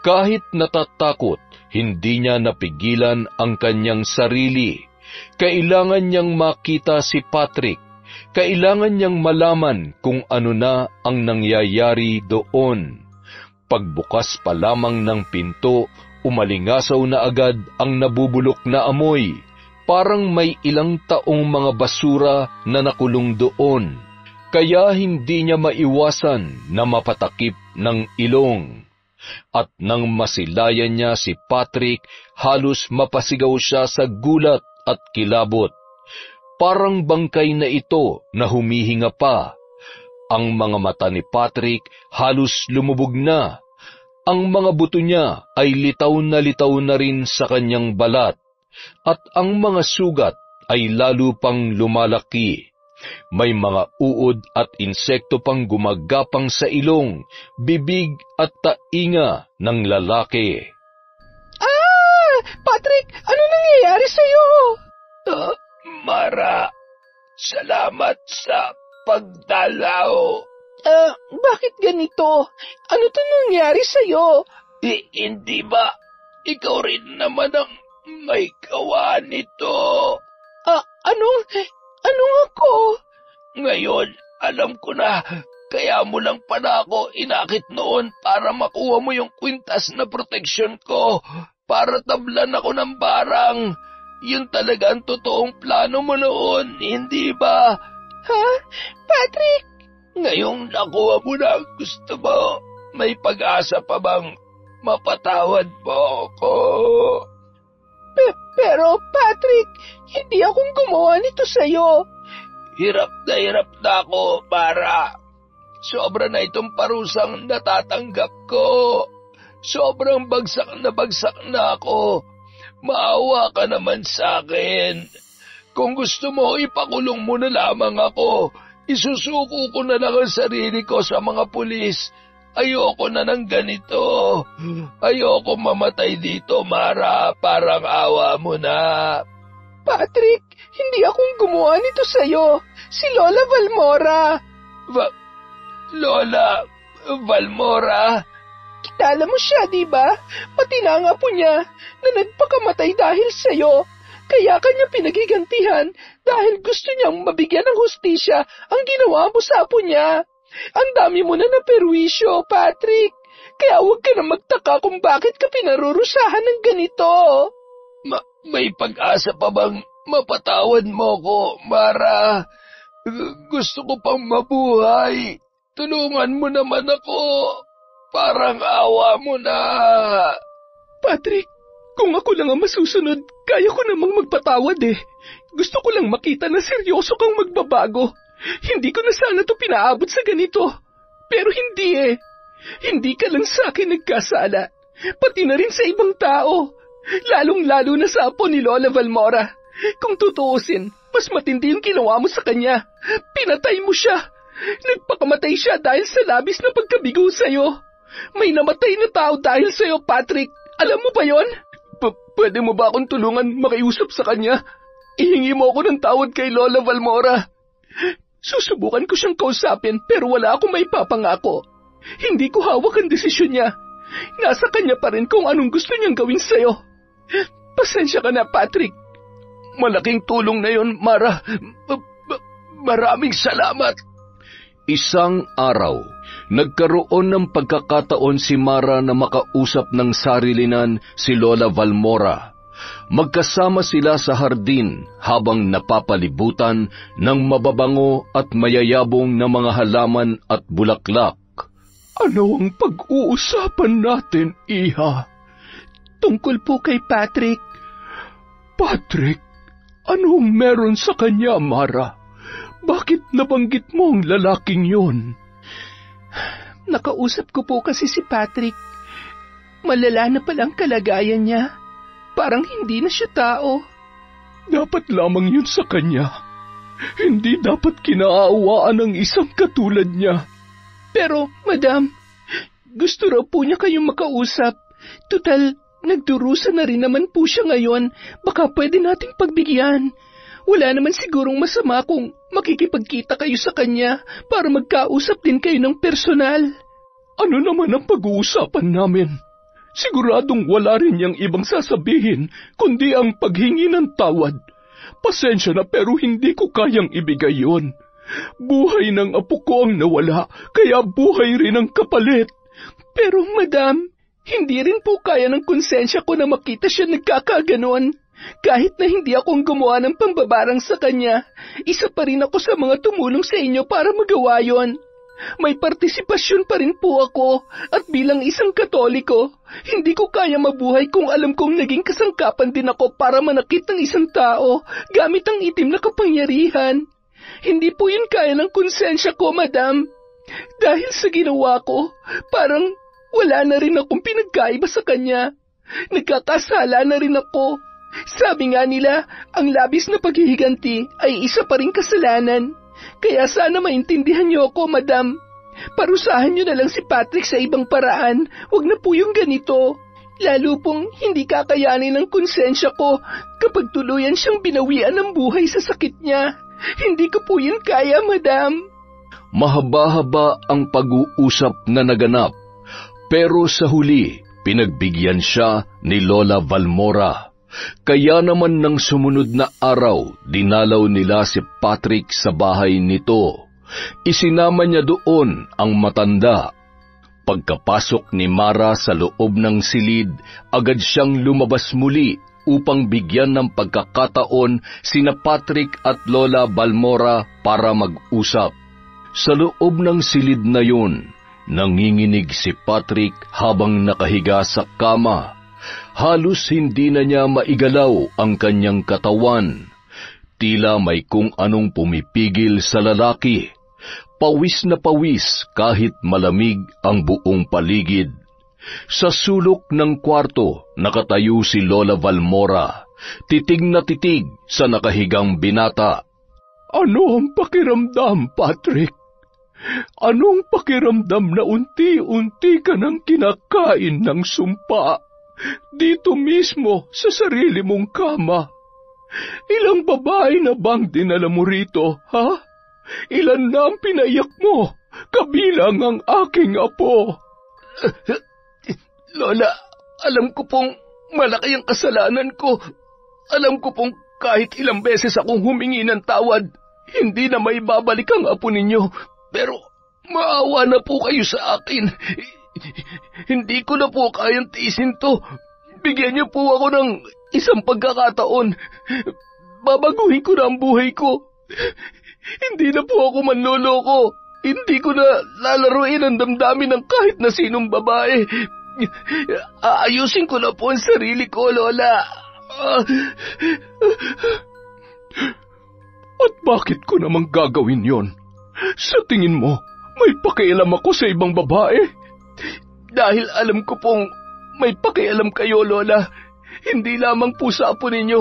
Kahit natatakot, hindi niya napigilan ang kanyang sarili. Kailangan niyang makita si Patrick. Kailangan niyang malaman kung ano na ang nangyayari doon. Pagbukas pa lamang ng pinto, umalingasaw na agad ang nabubulok na amoy. Parang may ilang taong mga basura na nakulong doon. Kaya hindi niya maiwasan na mapatakip ng ilong. At nang masilayan niya si Patrick, halos mapasigaw siya sa gulat at kilabot. Parang bangkay na ito na humihinga pa. Ang mga mata ni Patrick halos lumubog na. Ang mga buto niya ay litaw na rin sa kanyang balat. At ang mga sugat ay lalo pang lumalaki. May mga uod at insekto pang gumagapang sa ilong, bibig at tainga ng lalaki. Patrick, ano nangyayari sa'yo? Mara, salamat sa pagdalaw. Bakit ganito? Ano to nangyari sa'yo? Hindi ba ikaw rin naman ang may gawa nito? Anong ako? Ngayon, alam ko na, kaya mo lang pala ako inakit noon para makuha mo yung kwintas na proteksyon ko. para tablan ako ng barang. Yun talaga ang totoong plano mo noon, hindi ba? Ha? Patrick? Ngayong nakuha mo na ang gusto mo, may pag-asa pa bang mapatawad mo ako? Pero Patrick, hindi akong gumawa nito sa'yo. Hirap na ako, Mara. Sobra na itong parusang natatanggap ko. Sobrang bagsak na ako. Maawa ka naman sa akin. Kung gusto mo, ipakulong mo na lamang ako. Isusuko ko na lang ang sarili ko sa mga pulis. Ayoko na ng ganito. Ayoko mamatay dito, Mara. Parang awa mo na. Patrick, hindi akong gumawa nito sa'yo. Si Lola Valmora. Lola Valmora? Kilala mo siya, di ba? Pati na ang apo niya na nagpakamatay dahil sa'yo. Kaya kanya pinagigantihan dahil gusto niyang mabigyan ng hustisya ang ginawa mo sa apo niya. Ang dami mo na naperwisyo, Patrick. Kaya huwag ka na magtaka kung bakit ka pinarurusahan ng ganito. May pag-asa pa bang mapatawad mo ko, Mara? Gusto ko pang mabuhay. Tulungan mo naman ako. Parang awa mo na. Patrick, kung ako lang ang masusunod, kaya ko namang magpatawad eh. Gusto ko lang makita na seryoso kang magbabago. Hindi ko na sana to pinaabot sa ganito. Pero hindi eh. Hindi ka lang sa akin nagkasala. Pati na rin sa ibang tao. Lalong-lalo na sa apo ni Lola Valmora. Kung tutuusin, mas matindi yung ginawa mo sa kanya. Pinatay mo siya. Nagpakamatay siya dahil sa labis na pagkabigo sa'yo. May namatay na tao dahil sa'yo, Patrick. Alam mo ba yon? Pwede mo ba akong tulungan makiusap sa kanya? Ihingi mo ako ng tawad kay Lola Valmora. Susubukan ko siyang kausapin pero wala akong may papangako. Hindi ko hawak ang desisyon niya. Nasa kanya pa rin kung anong gusto niyang gawin sa'yo. Pasensya ka na, Patrick. Malaking tulong na yon, Mara. Maraming salamat. Isang araw, nagkaroon ng pagkakataon si Mara na makausap ng sarilinan si Lola Valmora. Magkasama sila sa hardin habang napapalibutan ng mababango at mayayabong na mga halaman at bulaklak. Ano ang pag-uusapan natin, Iha? Tungkol po kay Patrick. Patrick? Anong meron sa kanya, Mara? Bakit nabanggit mo ang lalaking yon? Nakausap ko po kasi si Patrick. Malala na palang kalagayan niya. Parang hindi na siya tao. Dapat lamang yun sa kanya. Hindi dapat kinaawaan ng isang katulad niya. Pero, Madam, gusto raw po niya kayong makausap. Tutal, nagdurusa na rin naman po siya ngayon. Baka pwede nating pagbigyan. Wala naman sigurong masama kung makikipagkita kayo sa kanya para magkausap din kayo ng personal. Ano naman ang pag-uusapan namin? Siguradong wala rin niyang ibang sasabihin kundi ang paghingi ng tawad. Pasensya na pero hindi ko kayang ibigay yon. Buhay ng apo ko ang nawala, kaya buhay rin ang kapalit. Pero Madam, hindi rin po kaya ng konsensya ko na makita siya nagkakaganon. Kahit na hindi akong gumawa ng pambabarang sa kanya, isa pa rin ako sa mga tumulong sa inyo para magawa yon. May partisipasyon pa rin po ako at bilang isang Katoliko, hindi ko kaya mabuhay kung alam kong naging kasangkapan din ako para manakit ng isang tao gamit ang itim na kapangyarihan. Hindi po yun kaya ng konsensya ko, Madam. Dahil sa ginawa ko, parang wala na rin akong pinagkaiba sa kanya. Nagkakasala na rin ako. Sabi nga nila, ang labis na paghihiganti ay isa pa ring kasalanan. Kaya sana maintindihan niyo ako, Madam. Parusahan niyo na lang si Patrick sa ibang paraan. Huwag na po yung ganito. Lalo pong hindi kakayanin ng konsensya ko kapag tuluyan siyang binawian ng buhay sa sakit niya. Hindi ko po yun kaya, Madam. Mahaba-haba ang pag-uusap na naganap. Pero sa huli, pinagbigyan siya ni Lola Valmora. Kaya naman ng sumunod na araw, dinalaw nila si Patrick sa bahay nito. Isinama niya doon ang matanda. Pagkapasok ni Mara sa loob ng silid, agad siyang lumabas muli upang bigyan ng pagkakataon sina Patrick at Lola Balmora para mag-usap. Sa loob ng silid na yun, nanginginig si Patrick habang nakahiga sa kama. Halos hindi na niya maigalaw ang kanyang katawan. Tila may kung anong pumipigil sa lalaki. Pawis na pawis kahit malamig ang buong paligid. Sa sulok ng kwarto, nakatayo si Lola Balmora, titig na titig sa nakahigang binata. Ano ang pakiramdam, Patrick? Anong pakiramdam na unti-unti ka nang kinakain ng sumpa? Dito mismo sa sarili mong kama. Ilang babae na bang dinala mo rito, ha? Ilan na ang pinaiyak mo, kabilang ang aking apo? Lola, alam ko pong malaki ang kasalanan ko. Alam ko pong kahit ilang beses akong humingi ng tawad, hindi na may babalik ang apo ninyo. Pero maawa na po kayo sa akin. Hindi ko na po kayang tiisin to. Bigyan niyo po ako ng isang pagkakataon. Babaguhin ko na ang buhay ko. Hindi na po ako manloloko. Hindi ko na lalaruin ang damdamin ng kahit na sinong babae. Aayusin ko na po ang sarili ko, Lola. At bakit ko namang gagawin yon? Sa tingin mo, may pakialam ako sa ibang babae? Dahil alam ko pong may pakialam kayo, Lola. Hindi lamang po sa apo ninyo,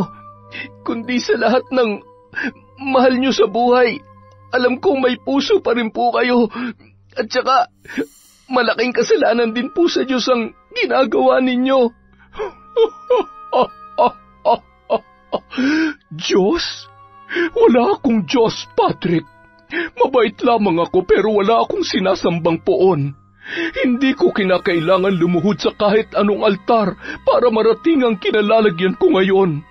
kundi sa lahat ng mahal nyo sa buhay. Alam kong may puso pa rin po kayo. At saka, malaking kasalanan din po sa Diyos ang ginagawa ninyo. Diyos? Wala akong Diyos, Patrick. Mabait lamang ako pero wala akong sinasambang poon. Hindi ko kinakailangan lumuhod sa kahit anong altar para marating ang kinalalagyan ko ngayon.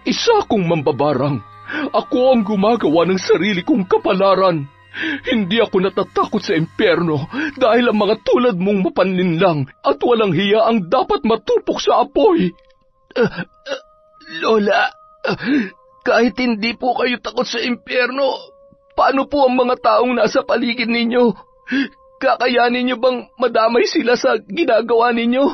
Isa akong mambabarang. Ako ang gumagawa ng sarili kong kapalaran. Hindi ako natatakot sa impyerno dahil ang mga tulad mong mapanlinlang at walang hiya ang dapat matupok sa apoy. Lola, kahit hindi po kayo takot sa impyerno, paano po ang mga taong nasa paligid ninyo? Kakayanin niyo bang madamay sila sa ginagawa ninyo?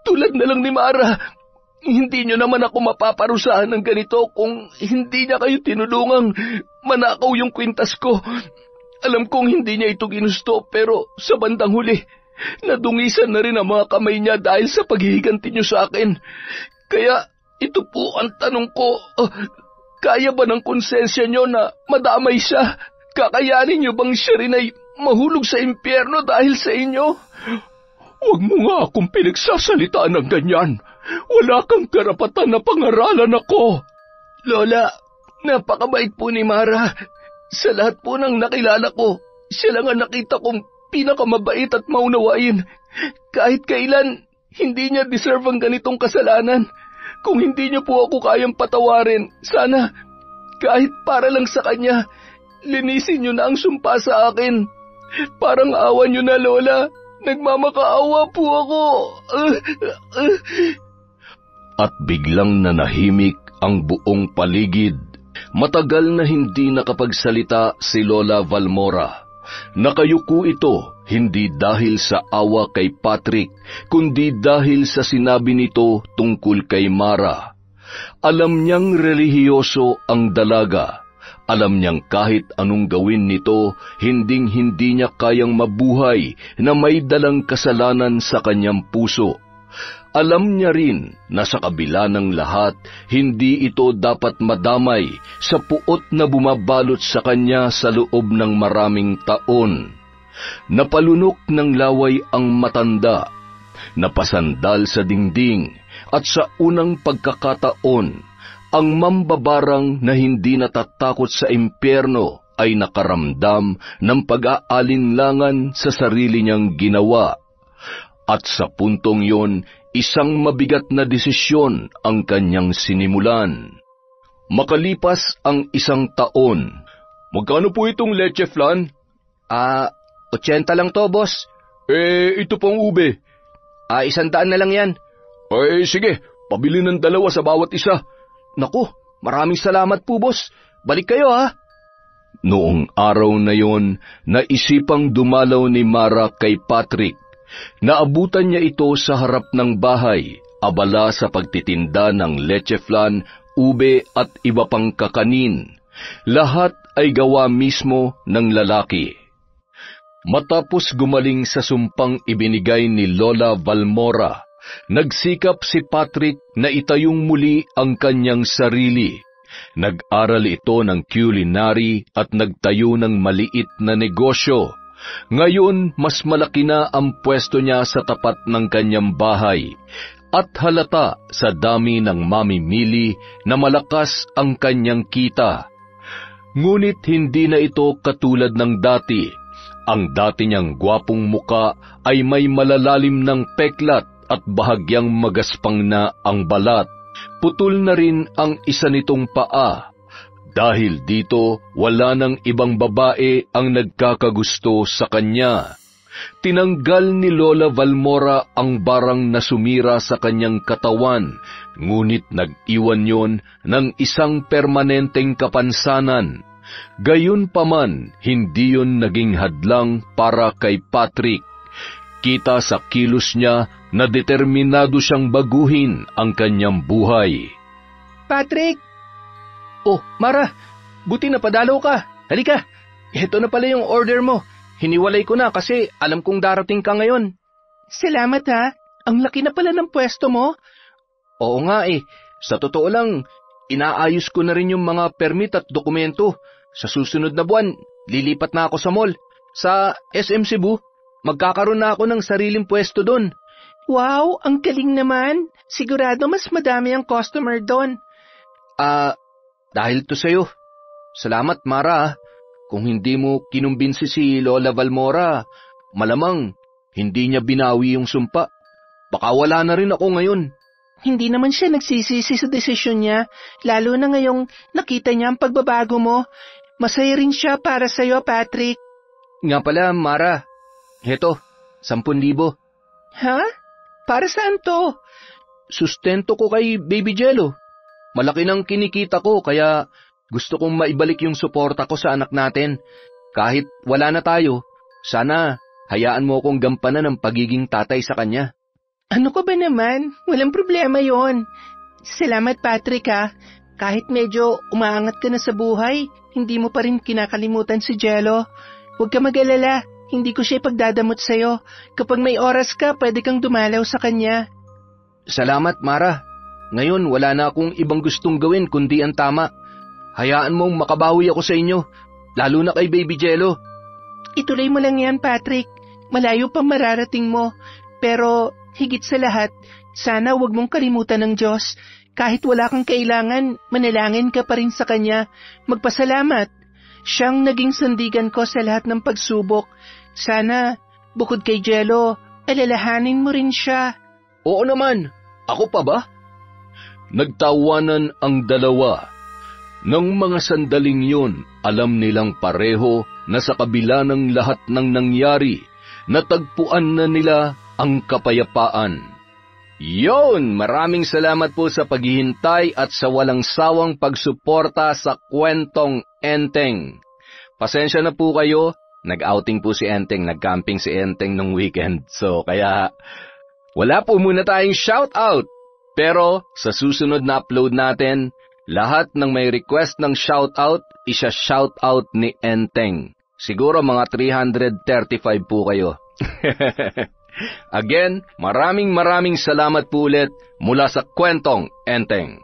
Tulad na lang ni Mara. Hindi niyo naman ako mapaparusahan ng ganito kung hindi niya kayo tinulungang manakaw yung kwintas ko. Alam kong hindi niya ito ginusto pero sa bandang huli, nadungisan na rin ang mga kamay niya dahil sa paghihiganti niyo sa akin. Kaya ito po ang tanong ko, kaya ba ng konsensya niyo na madamay siya? Kakayanin niyo bang siya rin ay mahulog sa impyerno dahil sa inyo? Huwag mo nga akong pinagsasalitaan ng ganyan. Wala kang karapatan na pangaralan ako. Lola, napakabait po ni Mara. Sa lahat po ng nakilala ko, siya lang ang nakita kong pinakamabait at maunawain. Kahit kailan, hindi niya deserve ang ganitong kasalanan. Kung hindi niyo po ako kayang patawarin, sana, kahit para lang sa kanya, linisin niyo na ang sumpa sa akin. Parang awa niyo na, Lola. Nagmamakaawa po ako. At biglang nanahimik ang buong paligid. Matagal na hindi nakapagsalita si Lola Balmora. Nakayuko ito hindi dahil sa awa kay Patrick, kundi dahil sa sinabi nito tungkol kay Mara. Alam niyang relihiyoso ang dalaga. Alam niyang kahit anong gawin nito, hinding-hindi niya kayang mabuhay na may dalang kasalanan sa kanyang puso. Alam niya rin na sa kabila ng lahat, hindi ito dapat madamay sa puot na bumabalot sa kanya sa loob ng maraming taon. Napalunok ng laway ang matanda, napasandal sa dingding, at sa unang pagkakataon, ang mambabarang na hindi natatakot sa impyerno ay nakaramdam ng pag-aalinlangan sa sarili niyang ginawa. At sa puntong yon, isang mabigat na desisyon ang kanyang sinimulan. Makalipas ang 1 taon. Magkano po itong leche flan? 80 lang to, boss. Ito pong ube. 100 na lang yan. Sige, pabili ng 2 sa bawat isa. Naku, maraming salamat po, boss. Balik kayo, ha? Noong araw na yon, naisipang dumalaw ni Mara kay Patrick. Naabutan niya ito sa harap ng bahay, abala sa pagtitinda ng leche flan, ube at iba pang kakanin. Lahat ay gawa mismo ng lalaki. Matapos gumaling sa sumpang ibinigay ni Lola Valmora, nagsikap si Patrick na itayong muli ang kanyang sarili. Nag-aral ito ng culinary at nagtayo ng maliit na negosyo. Ngayon, mas malaki na ang pwesto niya sa tapat ng kanyang bahay. At halata sa dami ng mamimili na malakas ang kanyang kita. Ngunit hindi na ito katulad ng dati. Ang dati niyang gwapong muka ay may malalalim ng peklat at bahagyang magaspang na ang balat. Putol na rin ang isa nitong paa. Dahil dito, wala nang ibang babae ang nagkakagusto sa kanya. Tinanggal ni Lola Valmora ang barang na sumira sa kanyang katawan, ngunit nag-iwan yon ng isang permanenteng kapansanan. Gayunpaman, hindi yon naging hadlang para kay Patrick. Kita sa kilos niya na determinado siyang baguhin ang kanyang buhay. Patrick! Oh, Mara, buti na padalaw ka. Halika, ito na pala yung order mo. Hiniwalay ko na kasi alam kong darating ka ngayon. Salamat ha, ang laki na pala ng pwesto mo. Oo nga sa totoo lang, inaayos ko na rin yung mga permit at dokumento. Sa susunod na buwan, lilipat na ako sa mall. Sa SM Cebu, magkakaroon na ako ng sariling pwesto doon. Wow, ang galing naman. Sigurado mas madami ang customer doon. Dahil to sa'yo. Salamat, Mara. Kung hindi mo kinumbinsi si Lola Valmora, malamang hindi niya binawi yung sumpa. Baka wala na rin ako ngayon. Hindi naman siya nagsisisi sa desisyon niya, lalo na ngayong nakita niya ang pagbabago mo. Masaya rin siya para sa'yo, Patrick. Nga pala, Mara. Heto, 10,000. Ha? Para saan to? Sustento ko kay Baby Jello. Malaki nang kinikita ko, kaya gusto kong maibalik yung suporta ko sa anak natin. Kahit wala na tayo, sana hayaan mo akong gampanan ng pagiging tatay sa kanya. Ano ka ba naman? Walang problema yon. Salamat, Patrick ha. Kahit medyo umaangat ka na sa buhay, hindi mo pa rin kinakalimutan si Jello. Huwag ka mag-alala, hindi ko siya ipagdadamot sa'yo. Kapag may oras ka, pwede kang dumalaw sa kanya. Salamat, Mara. Ngayon, wala na akong ibang gustong gawin kundi ang tama. Hayaan mong makabawi ako sa inyo, lalo na kay Baby Jello. Ituloy mo lang yan, Patrick. Malayo pang mararating mo. Pero higit sa lahat, sana huwag mong kalimutan ng Diyos. Kahit wala kang kailangan, manalangin ka pa rin sa Kanya. Magpasalamat. Siyang naging sandigan ko sa lahat ng pagsubok. Sana, bukod kay Jello, alalahanin mo rin siya. Oo naman. Ako pa ba? Nagtawanan ang dalawa. Nang mga sandaling yun, alam nilang pareho na sa kabila ng lahat ng nangyari, natagpuan na nila ang kapayapaan. Yon, maraming salamat po sa paghihintay at sa walang sawang pagsuporta sa kwentong Enteng. Pasensya na po kayo, nag-outing po si Enteng, nag-camping si Enteng nung weekend. So kaya wala po muna tayong shoutout. Pero sa susunod na upload natin, lahat ng may request ng shoutout, isa-shoutout ni Enteng. Siguro mga 335 po kayo. Again, maraming salamat po ulit mula sa kwentong Enteng.